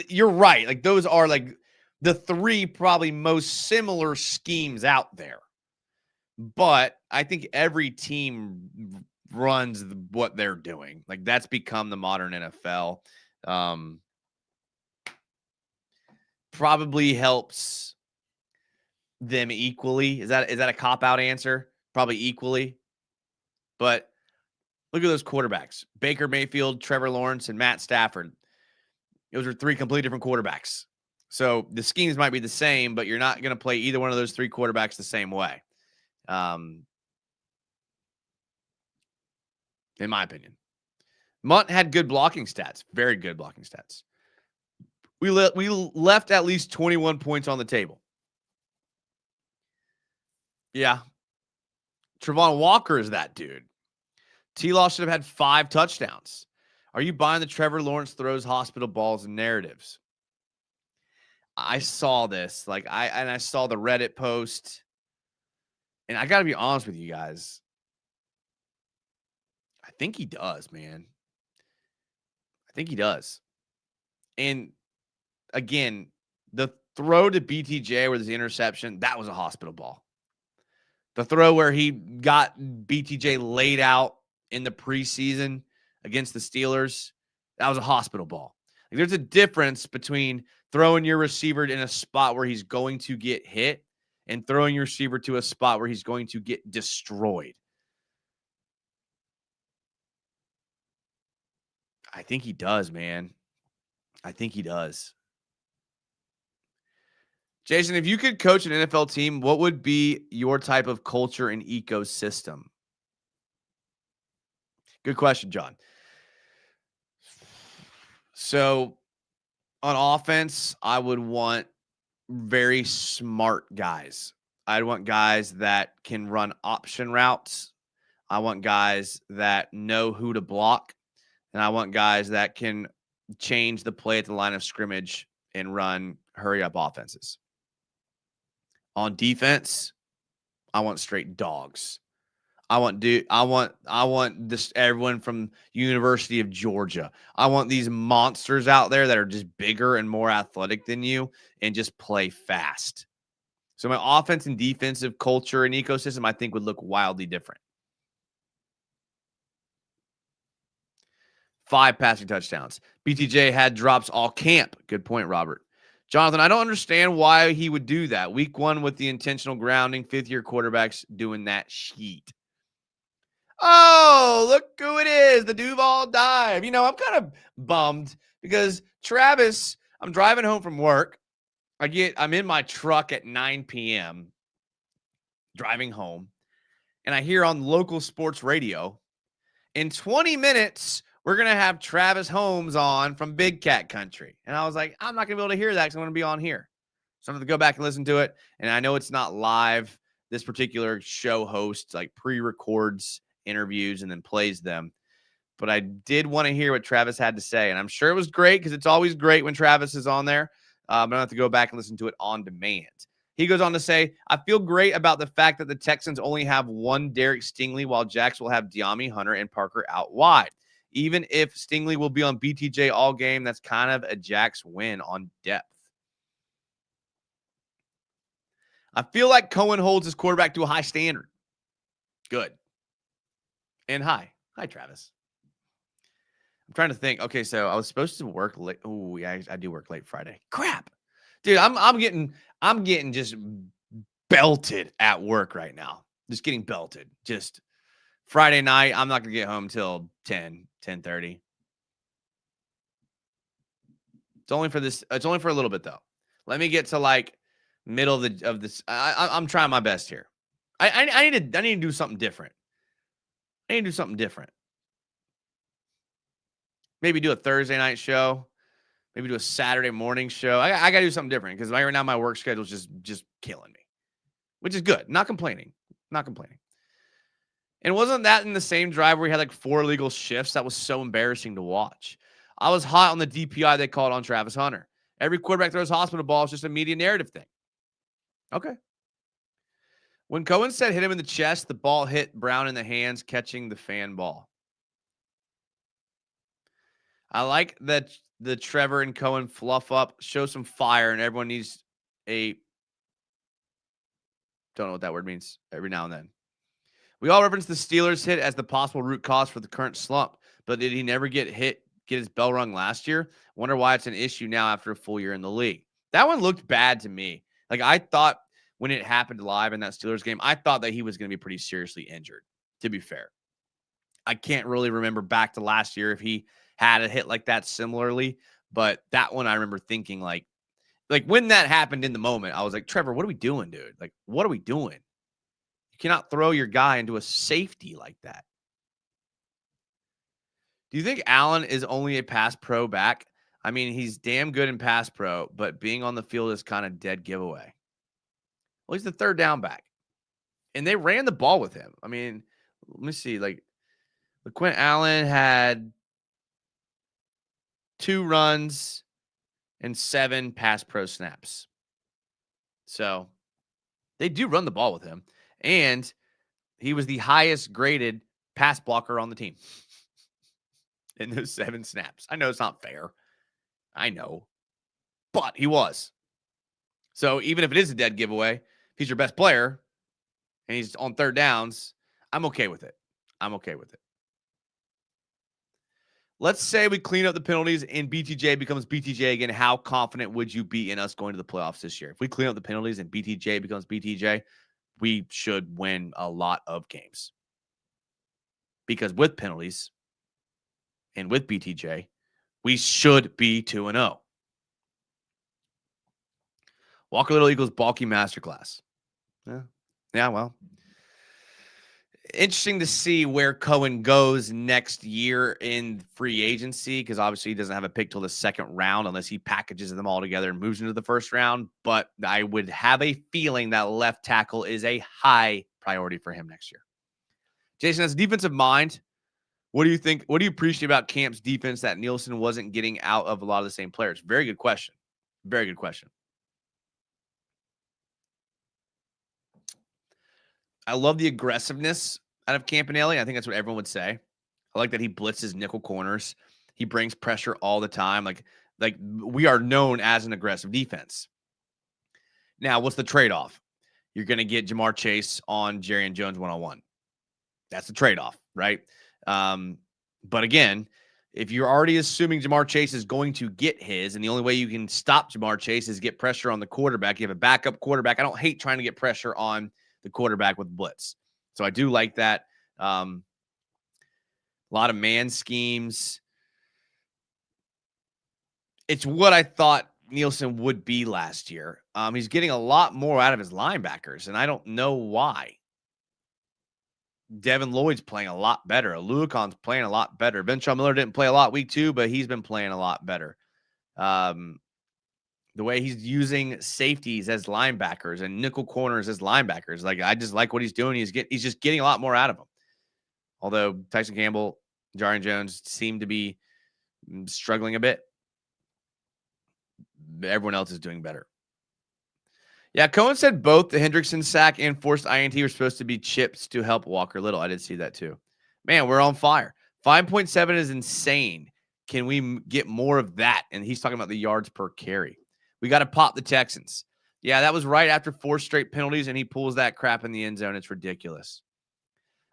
you're right. Like, those are, like, the three probably most similar schemes out there. But I think every team runs what they're doing. Like, that's become the modern NFL. Probably helps them equally. Is that a cop-out answer? Probably equally. But look at those quarterbacks. Baker Mayfield, Trevor Lawrence, and Matt Stafford. Those are three completely different quarterbacks. So the schemes might be the same, but you're not going to play either one of those three quarterbacks the same way. In my opinion. Munt had good blocking stats, very good blocking stats. We left at least 21 points on the table. Yeah. Trevon Walker is that dude. T-Law should have had 5 touchdowns. Are you buying the Trevor Lawrence throws hospital balls and narratives? I saw this. I saw the Reddit post. And I got to be honest with you guys. I think he does, man. I think he does. And again, the throw to BTJ where there's the interception, that was a hospital ball. The throw where he got BTJ laid out in the preseason against the Steelers, that was a hospital ball. Like, there's a difference between throwing your receiver in a spot where he's going to get hit and throwing your receiver to a spot where he's going to get destroyed. I think he does, man. I think he does. Jason, if you could coach an NFL team, what would be your type of culture and ecosystem? Good question, John. So on offense, I would want very smart guys. I'd want guys that can run option routes. I want guys that know who to block. And I want guys that can change the play at the line of scrimmage and run hurry-up offenses. On defense, I want straight dogs. I want this everyone from University of Georgia. I want these monsters out there that are just bigger and more athletic than you and just play fast. So my offense and defensive culture and ecosystem, I think, would look wildly different. 5 passing touchdowns. BTJ had drops all camp. Good point, Robert. Jonathan, I don't understand why he would do that. Week 1 with the intentional grounding, 5th-year quarterbacks doing that sheet. Oh, look who it is, the Duval dive. I'm kind of bummed because Travis, I'm driving home from work. I'm in my truck at 9 p.m. driving home, and I hear on local sports radio, in 20 minutes, we're going to have Travis Holmes on from Big Cat Country. And I was like, I'm not going to be able to hear that because I'm going to be on here. So I'm going to go back and listen to it. And I know it's not live. This particular show host pre-records interviews and then plays them. But I did want to hear what Travis had to say. And I'm sure it was great because it's always great when Travis is on there. But I don't have to go back and listen to it on demand. He goes on to say, I feel great about the fact that the Texans only have one Derek Stingley while Jax will have De'Ami, Hunter, and Parker out wide. Even if Stingley will be on BTJ all game, that's kind of a Jax win on depth. I feel like Cohen holds his quarterback to a high standard. Good. And hi. Hi, Travis. I'm trying to think. Okay, so I was supposed to work late. Oh, yeah, I do work late Friday. Crap. Dude, I'm getting just belted at work right now. Just getting belted. Just Friday night, I'm not going to get home till 10:30. It's only for a little bit though. Let me get to middle of this. I'm trying my best here. I need to do something different. Maybe do a Thursday night show. Maybe do a Saturday morning show. I got to do something different because right now my work schedule is just killing me, which is good. Not complaining. And wasn't that in the same drive where we had 4 illegal shifts? That was so embarrassing to watch. I was hot on the DPI they called on Travis Hunter. Every quarterback throws hospital ball. It's just a media narrative thing. Okay. When Cohen said hit him in the chest, the ball hit Brown in the hands, catching the fan ball. I like that the Trevor and Cohen fluff up, show some fire, and everyone needs don't know what that word means every now and then. We all reference the Steelers hit as the possible root cause for the current slump, but did he never get his bell rung last year? Wonder why it's an issue now after a full year in the league. That one looked bad to me. Like, I thought when it happened live in that Steelers game, I thought that he was going to be pretty seriously injured, to be fair. I can't really remember back to last year if he had a hit like that similarly, but that one I remember thinking like when that happened in the moment, I was like, Trevor, what are we doing, dude? Like, what are we doing? You cannot throw your guy into a safety like that. Do you think Allen is only a pass pro back? I mean, he's damn good in pass pro, but being on the field is kind of dead giveaway. Well, he's the third down back. And they ran the ball with him. I mean, let me see. Like, Quinn Allen had 2 runs and 7 pass pro snaps. So they do run the ball with him. And he was the highest graded pass blocker on the team in those 7 snaps. I know it's not fair. I know. But he was. So even if it is a dead giveaway, if he's your best player and he's on third downs, I'm okay with it. I'm okay with it. Let's say we clean up the penalties and BTJ becomes BTJ again. How confident would you be in us going to the playoffs this year? If we clean up the penalties and BTJ becomes BTJ, we should win a lot of games. Because with penalties and with BTJ, we should be 2-0. Walker Little equals bulky masterclass. Yeah, well. Interesting to see where Cohen goes next year in free agency, because obviously he doesn't have a pick till the second round unless he packages them all together and moves into the first round. But I would have a feeling that left tackle is a high priority for him next year. Jason, as a defensive mind, what do you think? What do you appreciate about Camp's defense that Nielsen wasn't getting out of a lot of the same players? Very good question. Very good question. I love the aggressiveness out of Campanelli. I think that's what everyone would say. I like that he blitzes nickel corners. He brings pressure all the time. Like we are known as an aggressive defense. Now, what's the trade-off? You're going to get Jamar Chase on Jerry and Jones one-on-one. That's the trade-off, right? But again, if you're already assuming Jamar Chase is going to get his, and the only way you can stop Jamar Chase is get pressure on the quarterback. You have a backup quarterback. I don't hate trying to get pressure on the quarterback with blitz. So I do like that. A lot of man schemes. It's what I thought Nielsen would be last year. He's getting a lot more out of his linebackers, and I don't know why. Devin Lloyd's playing a lot better. Aluakon's playing a lot better. Ventrell Miller didn't play a lot week 2, but he's been playing a lot better. The way he's using safeties as linebackers and nickel corners as linebackers. Like, I just like what he's doing. He's just getting a lot more out of them. Although Tyson Campbell, Jarian Jones seem to be struggling a bit. Everyone else is doing better. Yeah, Cohen said both the Hendrickson sack and forced INT were supposed to be chips to help Walker Little. I did see that too. Man, we're on fire. 5.7 is insane. Can we get more of that? And he's talking about the yards per carry. We got to pop the Texans. Yeah, that was right after 4 straight penalties, and he pulls that crap in the end zone. It's ridiculous.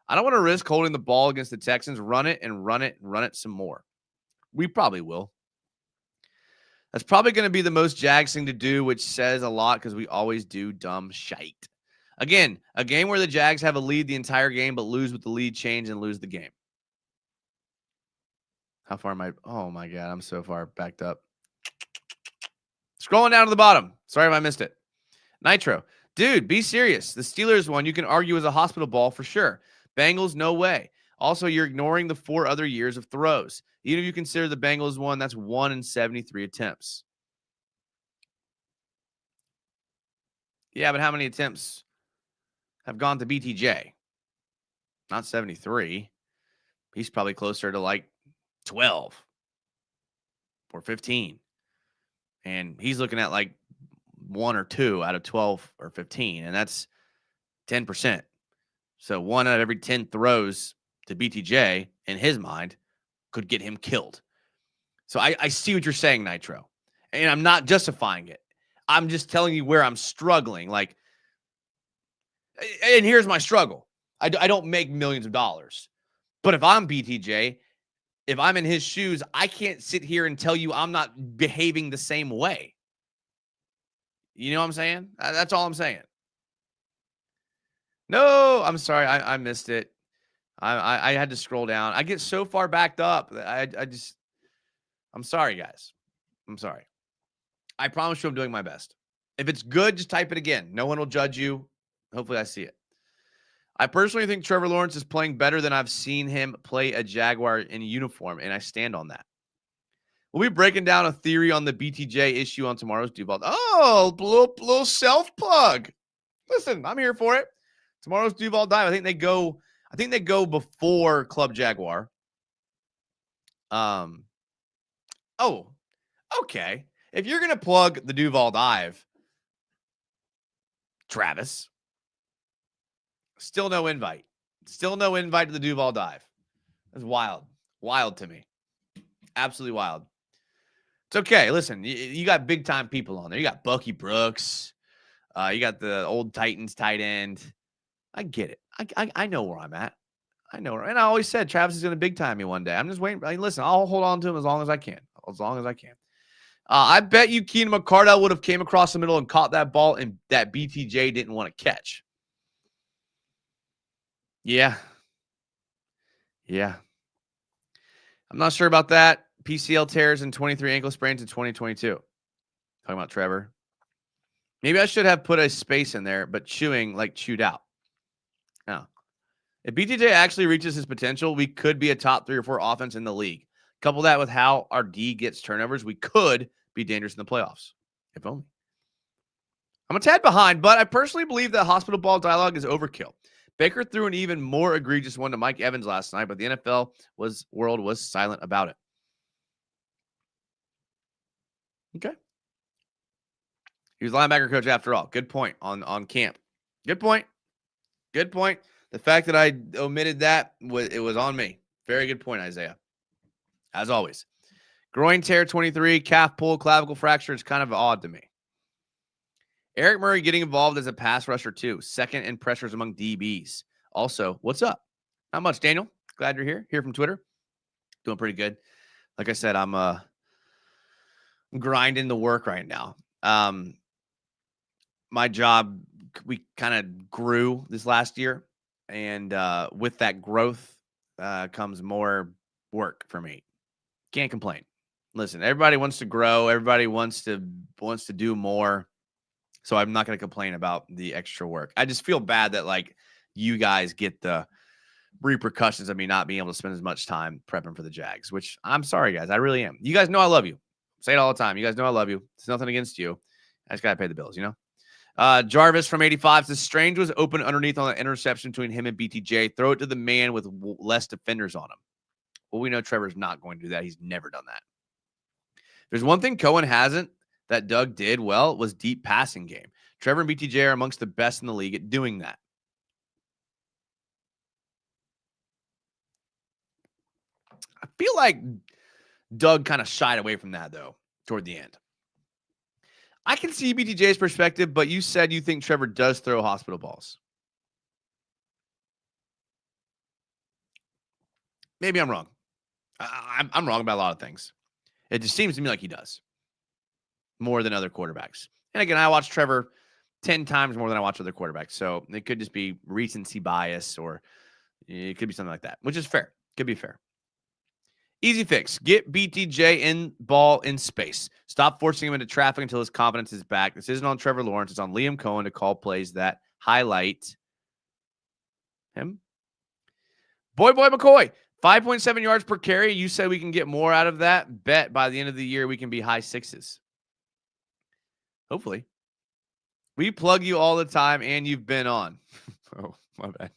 I don't want to risk holding the ball against the Texans. Run it and run it and run it some more. We probably will. That's probably going to be the most Jags thing to do, which says a lot because we always do dumb shite. Again, a game where the Jags have a lead the entire game, but lose with the lead change and lose the game. How far am I? Oh, my God. I'm so far backed up. Scrolling down to the bottom. Sorry if I missed it. Nitro. Dude, be serious. The Steelers one, you can argue is a hospital ball for sure. Bengals, no way. Also, you're ignoring the 4 other years of throws. Even if you consider the Bengals one, that's 1 in 73 attempts. Yeah, but how many attempts have gone to BTJ? Not 73. He's probably closer to like 12 or 15. And he's looking at like 1 or 2 out of 12 or 15, and that's 10%. So 1 out of every 10 throws to BTJ, in his mind, could get him killed. So I see what you're saying, Nitro. And I'm not justifying it. I'm just telling you where I'm struggling. Like, and here's my struggle. I don't make millions of dollars. But if I'm BTJ, if I'm in his shoes, I can't sit here and tell you I'm not behaving the same way. You know what I'm saying? That's all I'm saying. No, I'm sorry. I missed it. I had to scroll down. I get so far backed up. I'm sorry, guys. I'm sorry. I promise you I'm doing my best. If it's good, just type it again. No one will judge you. Hopefully I see it. I personally think Trevor Lawrence is playing better than I've seen him play a Jaguar in uniform, and I stand on that. We'll be breaking down a theory on the BTJ issue on tomorrow's Duval. Oh, little self-plug. Listen, I'm here for it. Tomorrow's Duval Dive. I think they go before Club Jaguar. Oh, okay. If you're gonna plug the Duval Dive, Travis, still no invite. Still no invite to the Duval Dive. That's wild. Wild to me. Absolutely wild. It's okay. Listen, you got big time people on there. You got Bucky Brooks. You got the old Titans tight end. I get it. I know where I'm at. I know. And I always said Travis is going to big time me one day. I'm just waiting. I mean, listen, I'll hold on to him as long as I can. As long as I can. I bet you Keenan McCardell would have came across the middle and caught that ball and that BTJ didn't want to catch. Yeah. Yeah. I'm not sure about that. PCL tears and 23 ankle sprains in 2022. Talking about Trevor. Maybe I should have put a space in there, but chewing like chewed out. No. If BTJ actually reaches his potential, we could be a top 3 or 4 offense in the league. Couple that with how our D gets turnovers, we could be dangerous in the playoffs. If only. I'm a tad behind, but I personally believe that hospital ball dialogue is overkill. Baker threw an even more egregious one to Mike Evans last night, but the NFL world was silent about it. Okay. He was linebacker coach after all. Good point on camp. Good point. Good point. The fact that I omitted that, it was on me. Very good point, Isaiah. As always. Groin tear 23, calf pull, clavicle fracture. It's kind of odd to me. Eric Murray getting involved as a pass rusher too. Second in pressures among DBs. Also, what's up? Not much, Daniel. Glad you're here. Here from Twitter. Doing pretty good. Like I said, I'm grinding the work right now. My job, we kind of grew this last year. And with that growth comes more work for me. Can't complain. Listen, everybody wants to grow. Everybody wants to do more. So I'm not going to complain about the extra work. I just feel bad that like you guys get the repercussions of me not being able to spend as much time prepping for the Jags, which I'm sorry, guys. I really am. You guys know I love you. Say it all the time. You guys know I love you. It's nothing against you. I just got to pay the bills, you know? Jarvis from 85 says Strange was open underneath on the interception between him and BTJ. Throw it to the man with less defenders on him. Well, we know Trevor's not going to do that. He's never done that. There's one thing Cohen hasn't that Doug did well was deep passing game. Trevor and BTJ are amongst the best in the league at doing that. I feel like Doug kind of shied away from that, though, toward the end. I can see BTJ's perspective, but you said you think Trevor does throw hospital balls. Maybe I'm wrong. I'm wrong about a lot of things. It just seems to me like he does. More than other quarterbacks. And again, I watch Trevor 10 times more than I watch other quarterbacks. So it could just be recency bias or it could be something like that, which is fair. Could be fair. Easy fix. Get BTJ in ball in space. Stop forcing him into traffic until his confidence is back. This isn't on Trevor Lawrence. It's on Liam Cohen to call plays that highlight him. Boy McCoy. 5.7 yards per carry. You said we can get more out of that. Bet by the end of the year we can be high 6s. Hopefully. We plug you all the time, and you've been on. Oh, my bad.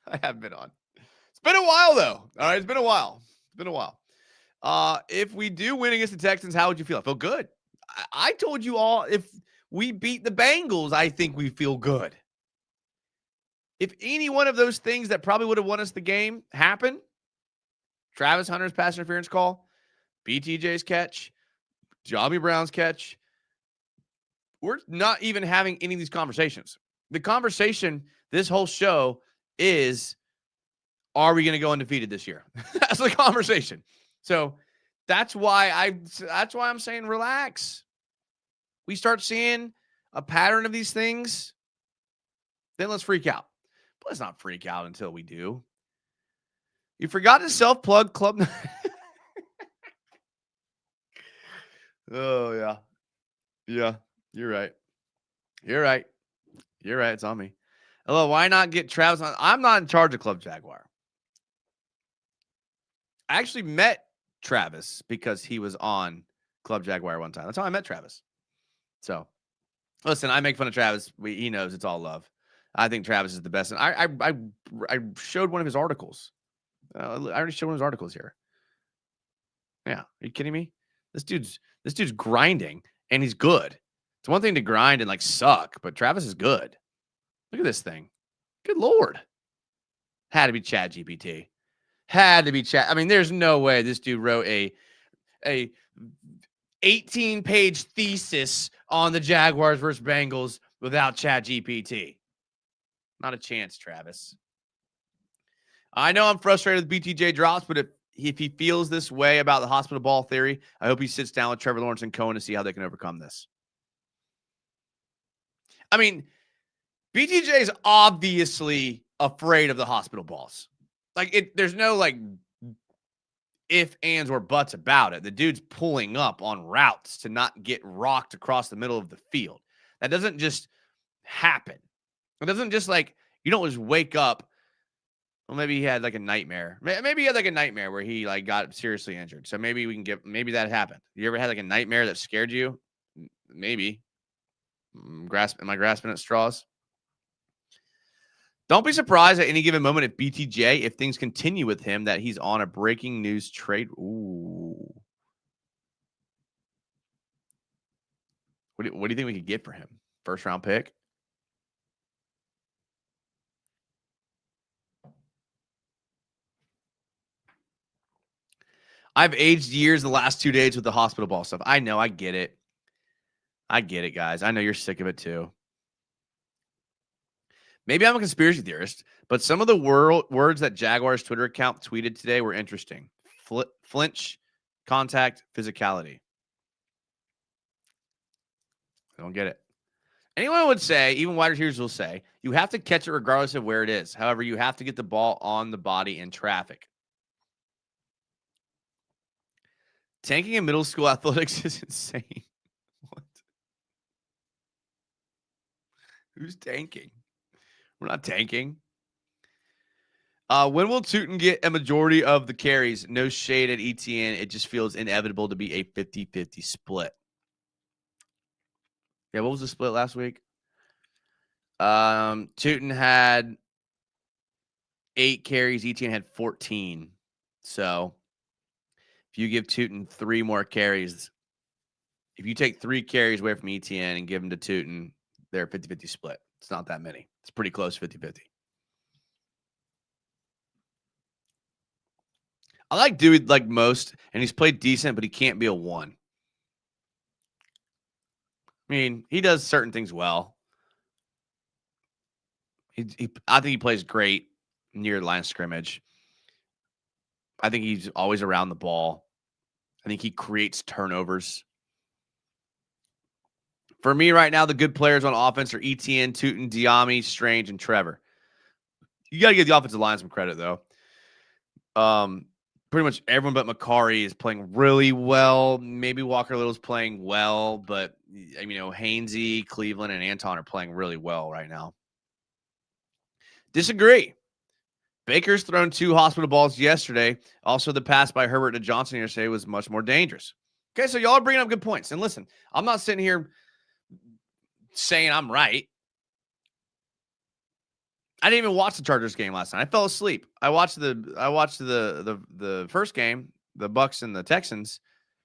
I have been on. It's been a while, though. All right, it's been a while. If we do win against the Texans, how would you feel? I feel good. I told you all if we beat the Bengals, I think we feel good. If any one of those things that probably would have won us the game happen, Travis Hunter's pass interference call, BTJ's catch, Jamie Brown's catch. We're not even having any of these conversations. The conversation this whole show is, are we going to go undefeated this year? That's the conversation. So that's why I'm saying relax. We start seeing a pattern of these things, then let's freak out. But let's not freak out until we do. You forgot to self-plug Club. Oh, yeah. Yeah, you're right. You're right. You're right. It's on me. Hello, why not get Travis on? I'm not in charge of Club Jaguar. I actually met Travis because he was on Club Jaguar one time. That's how I met Travis. So, listen, I make fun of Travis. He knows it's all love. I think Travis is the best. And I showed one of his articles. I already showed one of his articles here. Yeah, are you kidding me? This dude's grinding, and he's good. It's one thing to grind and like suck, but Travis is good. Look at this thing. Good Lord. Had to be ChatGPT. Had to be Chat. I mean, there's no way this dude wrote a 18-page thesis on the Jaguars versus Bengals without ChatGPT. Not a chance, Travis. I know I'm frustrated with BTJ drops, but if he feels this way about the hospital ball theory, I hope he sits down with Trevor Lawrence and Cohen to see how they can overcome this. I mean, BTJ is obviously afraid of the hospital balls. Like, there's no like if, ands, or buts about it. The dude's pulling up on routes to not get rocked across the middle of the field. That doesn't just happen. It doesn't just like, you don't just wake up. Well, maybe he had like a nightmare. Maybe he had like a nightmare where he like got seriously injured. So maybe maybe that happened. You ever had like a nightmare that scared you? Maybe. Am I grasping at straws? Don't be surprised at any given moment if BTJ, if things continue with him, that he's on a breaking news trade. Ooh. What do you think we could get for him? First round pick? I've aged years the last 2 days with the hospital ball stuff. I know. I get it. I get it, guys. I know you're sick of it too. Maybe I'm a conspiracy theorist, but some of the words that Jaguars Twitter account tweeted today were interesting. Flinch, contact, physicality. I don't get it. Anyone would say, even wide receivers will say, you have to catch it regardless of where it is. However, you have to get the ball on the body in traffic. Tanking in middle school athletics is insane. What? Who's tanking? We're not tanking. When will Tootin get a majority of the carries? No shade at ETN. It just feels inevitable to be a 50-50 split. Yeah, what was the split last week? Tootin had 8 carries. ETN had 14. So if you give Tootin 3 more carries, if you take 3 carries away from ETN and give them to Tootin, they're a 50-50 split. It's not that many. It's pretty close 50-50. I like Dewey like most, and he's played decent, but he can't be a 1. I mean, he does certain things well. I think he plays great near the line of scrimmage. I think he's always around the ball. I think he creates turnovers. For me right now, the good players on offense are ETN, Tootin, Diami, Strange, and Trevor. You got to give the offensive line some credit, though. Pretty much everyone but Macari is playing really well. Maybe Walker Little's playing well, but Hainsey, Cleveland, and Anton are playing really well right now. Disagree. Baker's thrown 2 hospital balls yesterday. Also, the pass by Herbert to Johnson yesterday was much more dangerous. Okay, so y'all are bringing up good points. And listen, I'm not sitting here saying I'm right. I didn't even watch the Chargers game last night. I fell asleep. I watched the first game, the Bucs and the Texans,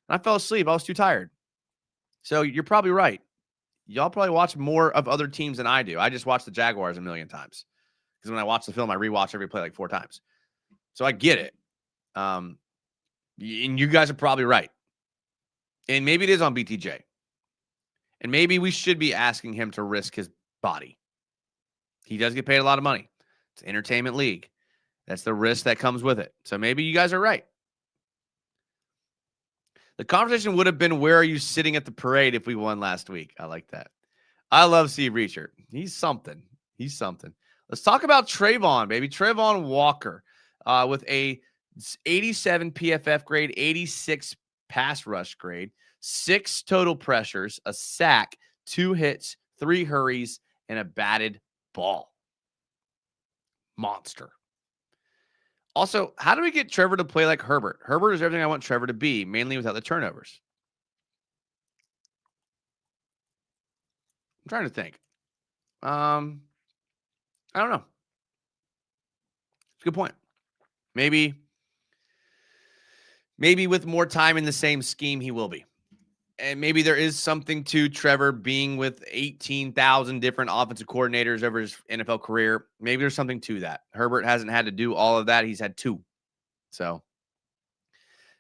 and I fell asleep. I was too tired. So you're probably right. Y'all probably watch more of other teams than I do. I just watch the Jaguars a million times. Because when I watch the film, I rewatch every play like 4 times. So I get it. And you guys are probably right. And maybe it is on BTJ. And maybe we should be asking him to risk his body. He does get paid a lot of money. It's an entertainment league. That's the risk that comes with it. So maybe you guys are right. The conversation would have been, where are you sitting at the parade if we won last week? I like that. I love Steve Reacher. He's something. He's something. Let's talk about Trayvon, baby. Trayvon Walker with a 87 PFF grade, 86 pass rush grade, 6 total pressures, a sack, 2 hits, 3 hurries, and a batted ball. Monster. Also, how do we get Trevor to play like Herbert? Herbert is everything I want Trevor to be, mainly without the turnovers. I'm trying to think. I don't know. It's a good point. Maybe with more time in the same scheme, he will be. And maybe there is something to Trevor being with 18,000 different offensive coordinators over his NFL career. Maybe there's something to that. Herbert hasn't had to do all of that. He's had 2. So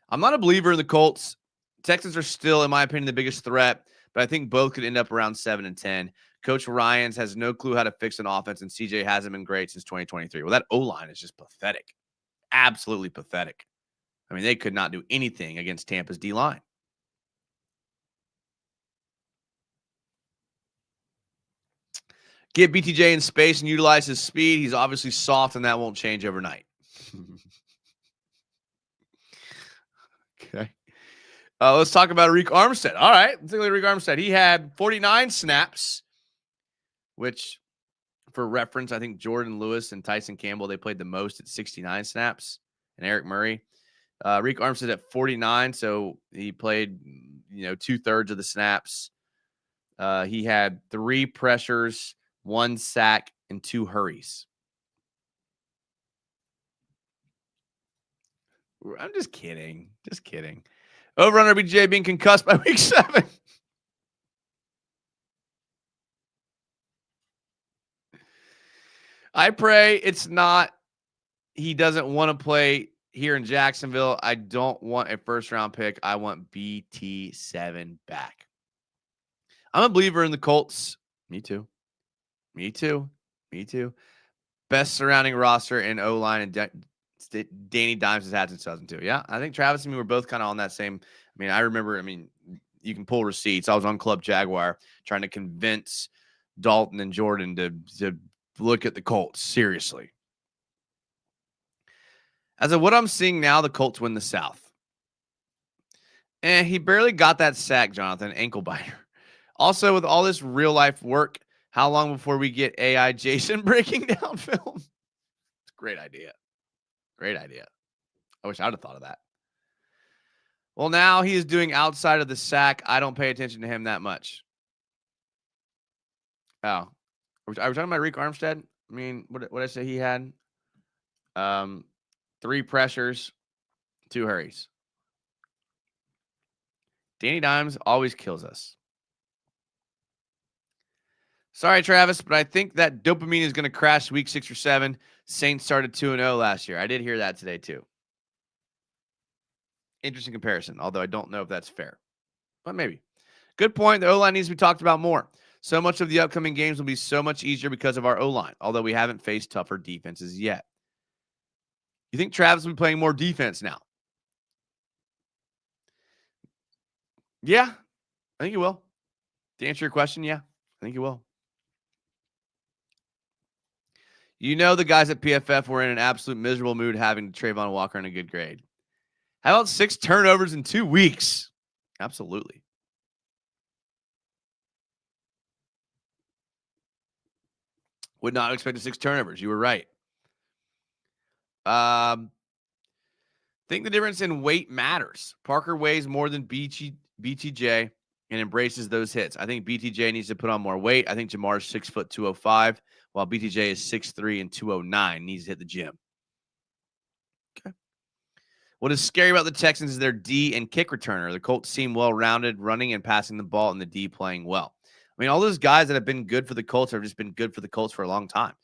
I'm not a believer in the Colts. Texans are still, in my opinion, the biggest threat, but I think both could end up around 7-10. Coach Ryans has no clue how to fix an offense, and CJ hasn't been great since 2023. Well, that O-line is just pathetic. Absolutely pathetic. I mean, they could not do anything against Tampa's D-line. Get BTJ in space and utilize his speed. He's obviously soft, and that won't change overnight. Okay. Let's talk about Arik Armstead. All right. Let's take a look at Arik Armstead. He had 49 snaps, which, for reference, I think Jordan Lewis and Tyson Campbell, they played the most at 69 snaps, and Eric Murray. Arik Armstead at 49, so he played, 2/3 of the snaps. He had 3 pressures, 1 sack, and 2 hurries. I'm just kidding. Just kidding. Over under BJ being concussed by week 7. I pray it's not he doesn't want to play here in Jacksonville. I don't want a first-round pick. I want BT7 back. I'm a believer in the Colts. Me too. Me too. Me too. Best surrounding roster in O-line, and Danny Dimes has had since 2002. Yeah, I think Travis and me were both kind of on that same. I remember, you can pull receipts. I was on Club Jaguar trying to convince Dalton and Jordan to look at the Colts seriously. As of what I'm seeing now, the Colts win the South. And he barely got that sack, Jonathan. Ankle biter. Also, with all this real-life work, how long before we get AI Jason breaking down film? It's a great idea. Great idea. I wish I would have thought of that. Well, now he is doing outside of the sack. I don't pay attention to him that much. Oh. Are we talking about Arik Armstead? What did I say he had? 3 pressures, 2 hurries. Danny Dimes always kills us. Sorry, Travis, but I think that dopamine is going to crash week 6 or 7. Saints started 2-0 last year. I did hear that today too. Interesting comparison, although I don't know if that's fair. But maybe. Good point. The O-line needs to be talked about more. So much of the upcoming games will be so much easier because of our O-line, although we haven't faced tougher defenses yet. You think Travis will be playing more defense now? Yeah, I think he will. To answer your question, yeah, I think he will. The guys at PFF were in an absolute miserable mood having Trayvon Walker in a good grade. How about 6 turnovers in 2 weeks? Absolutely. Would not expect 6 turnovers. You were right. Think the difference in weight matters. Parker weighs more than BTJ and embraces those hits. I think BTJ needs to put on more weight. I think Jamar's 6'2", 205, while BTJ is 6'3" and 209. Needs to hit the gym. Okay. What is scary about the Texans is their D and kick returner. The Colts seem well-rounded, running and passing the ball, and the D playing well. All those guys that have been good for the Colts have just been good for the Colts for a long time.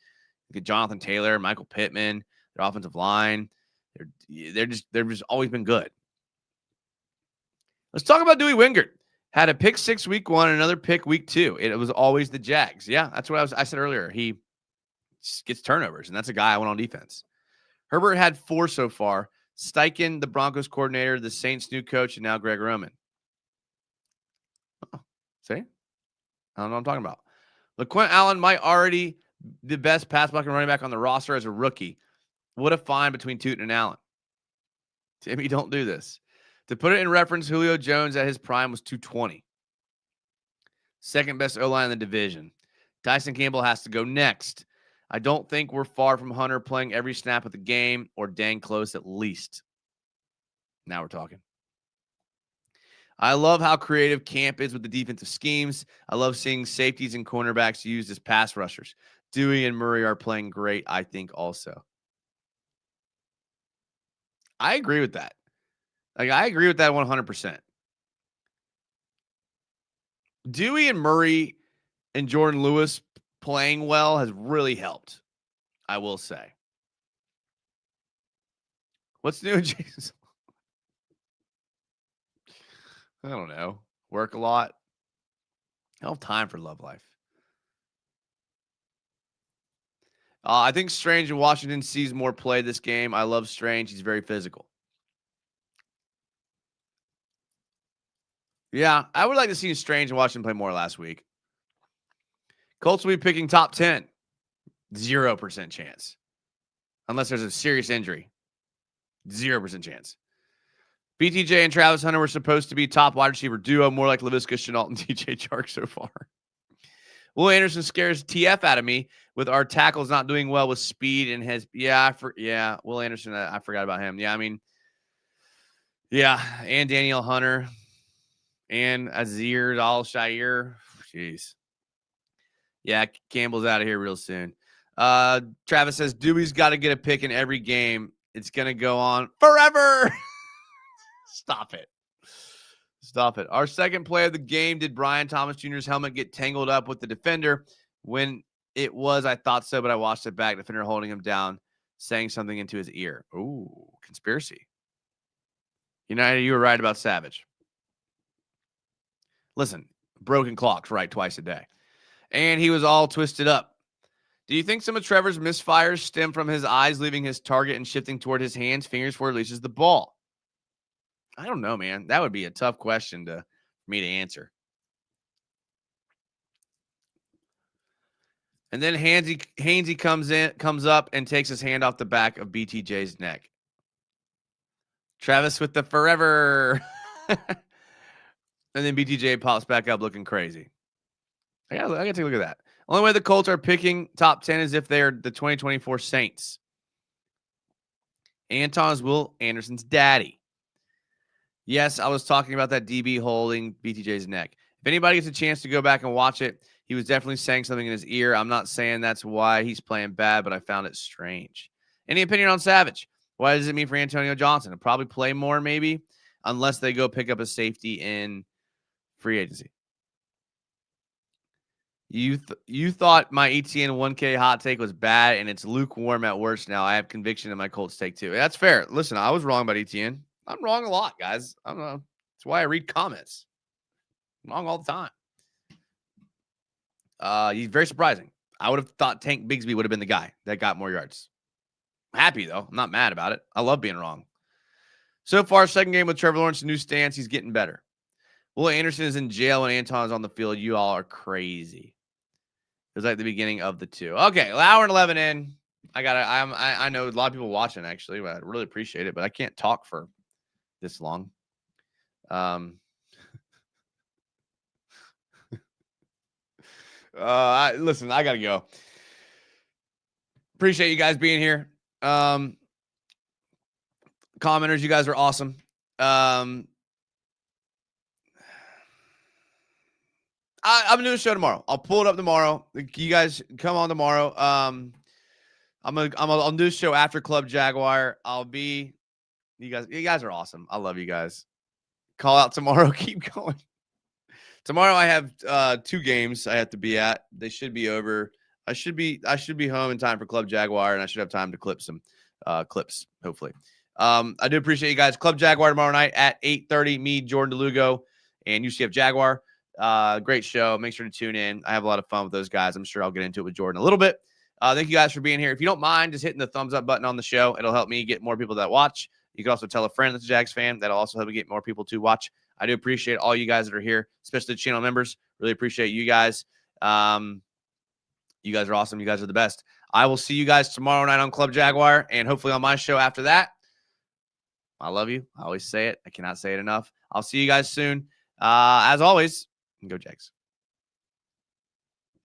Look at Jonathan Taylor, Michael Pittman, their offensive line. They're just always been good. Let's talk about Dewey Wingert. Had a pick 6 week 1, another pick week 2. It was always the Jags. Yeah, that's what I said earlier. He gets turnovers, and that's a guy I want on defense. Herbert had 4 so far. Steichen, the Broncos coordinator, the Saints' new coach, and now Greg Roman. Oh, see? I don't know what I'm talking about. LaQuint Allen might already the best pass blocking running back on the roster as a rookie. What a find between Tootin and Allen. Timmy, don't do this. To put it in reference, Julio Jones at his prime was 220. Second best O-line in the division. Tyson Campbell has to go next. I don't think we're far from Hunter playing every snap of the game, or dang close at least. Now we're talking. I love how creative Camp is with the defensive schemes. I love seeing safeties and cornerbacks used as pass rushers. Dewey and Murray are playing great, I think, also. I agree with that. I agree with that 100%. Dewey and Murray and Jordan Lewis playing well has really helped, I will say. What's new in Jesus? I don't know. Work a lot. I don't have time for love life. I think Strange in Washington sees more play this game. I love Strange. He's very physical. Yeah, I would like to see Strange in Washington play more last week. Colts will be picking top 10. 0% chance. Unless there's a serious injury. 0% chance. BTJ and Travis Hunter were supposed to be top wide receiver duo, more like Laviska Shenault and DJ Chark so far. Will Anderson scares TF out of me with our tackles not doing well with speed and his. Will Anderson, I forgot about him. Yeah, I mean, yeah, and Daniel Hunter and Azir Al-Shair. Jeez. Yeah, Campbell's out of here real soon. Travis says, Dewey's got to get a pick in every game. It's going to go on forever. Stop it. Stop it. Our second play of the game, did Brian Thomas Jr.'s helmet get tangled up with the defender? When it was, I thought so, but I watched it back. Defender holding him down, saying something into his ear. Ooh, conspiracy. United, you were right about Savage. Listen, broken clocks right twice a day. And he was all twisted up. Do you think some of Trevor's misfires stem from his eyes leaving his target and shifting toward his hands, fingers before he releases the ball? I don't know, man. That would be a tough question for me to answer. And then Hainsey comes up and takes his hand off the back of BTJ's neck. Travis with the forever. And then BTJ pops back up looking crazy. I gotta take a look at that. Only way the Colts are picking top 10 is if they're the 2024 Saints. Anton is Will Anderson's daddy. Yes, I was talking about that DB holding BTJ's neck. If anybody gets a chance to go back and watch it, he was definitely saying something in his ear. I'm not saying that's why he's playing bad, but I found it strange. Any opinion on Savage? What does it mean for Antonio Johnson? He'll probably play more, maybe, unless they go pick up a safety in free agency. You thought my ETN 1K hot take was bad, and it's lukewarm at worst now. I have conviction in my Colts take too. That's fair. Listen, I was wrong about ETN. I'm wrong a lot, guys. I don't know. That's why I read comments. I'm wrong all the time. He's very surprising. I would have thought Tank Bigsby would have been the guy that got more yards. I'm happy, though. I'm not mad about it. I love being wrong. So far, second game with Trevor Lawrence, new stance. He's getting better. Will Anderson is in jail and Anton is on the field. You all are crazy. It was like the beginning of the two. Okay, hour and 11 in. I know a lot of people watching, actually, but I really appreciate it, but I can't talk for this long. Listen, I got to go. Appreciate you guys being here. Commenters, you guys are awesome. I'm gonna do a show tomorrow. I'll pull it up tomorrow. You guys come on tomorrow. I'll do a show after Club Jaguar. You guys are awesome. I love you guys. Call out tomorrow. Keep going. Tomorrow I have 2 games I have to be at. They should be over. I should be home in time for Club Jaguar, and I should have time to clip some clips, hopefully. I do appreciate you guys. Club Jaguar tomorrow night at 8:30. Me, Jordan DeLugo, and UCF Jaguar. Great show. Make sure to tune in. I have a lot of fun with those guys. I'm sure I'll get into it with Jordan a little bit. Thank you guys for being here. If you don't mind just hitting the thumbs up button on the show, it'll help me get more people that watch. You can also tell a friend that's a Jags fan. That'll also help me get more people to watch. I do appreciate all you guys that are here, especially the channel members. Really appreciate you guys. You guys are awesome. You guys are the best. I will see you guys tomorrow night on Club Jaguar and hopefully on my show after that. I love you. I always say it. I cannot say it enough. I'll see you guys soon. As always, go Jags.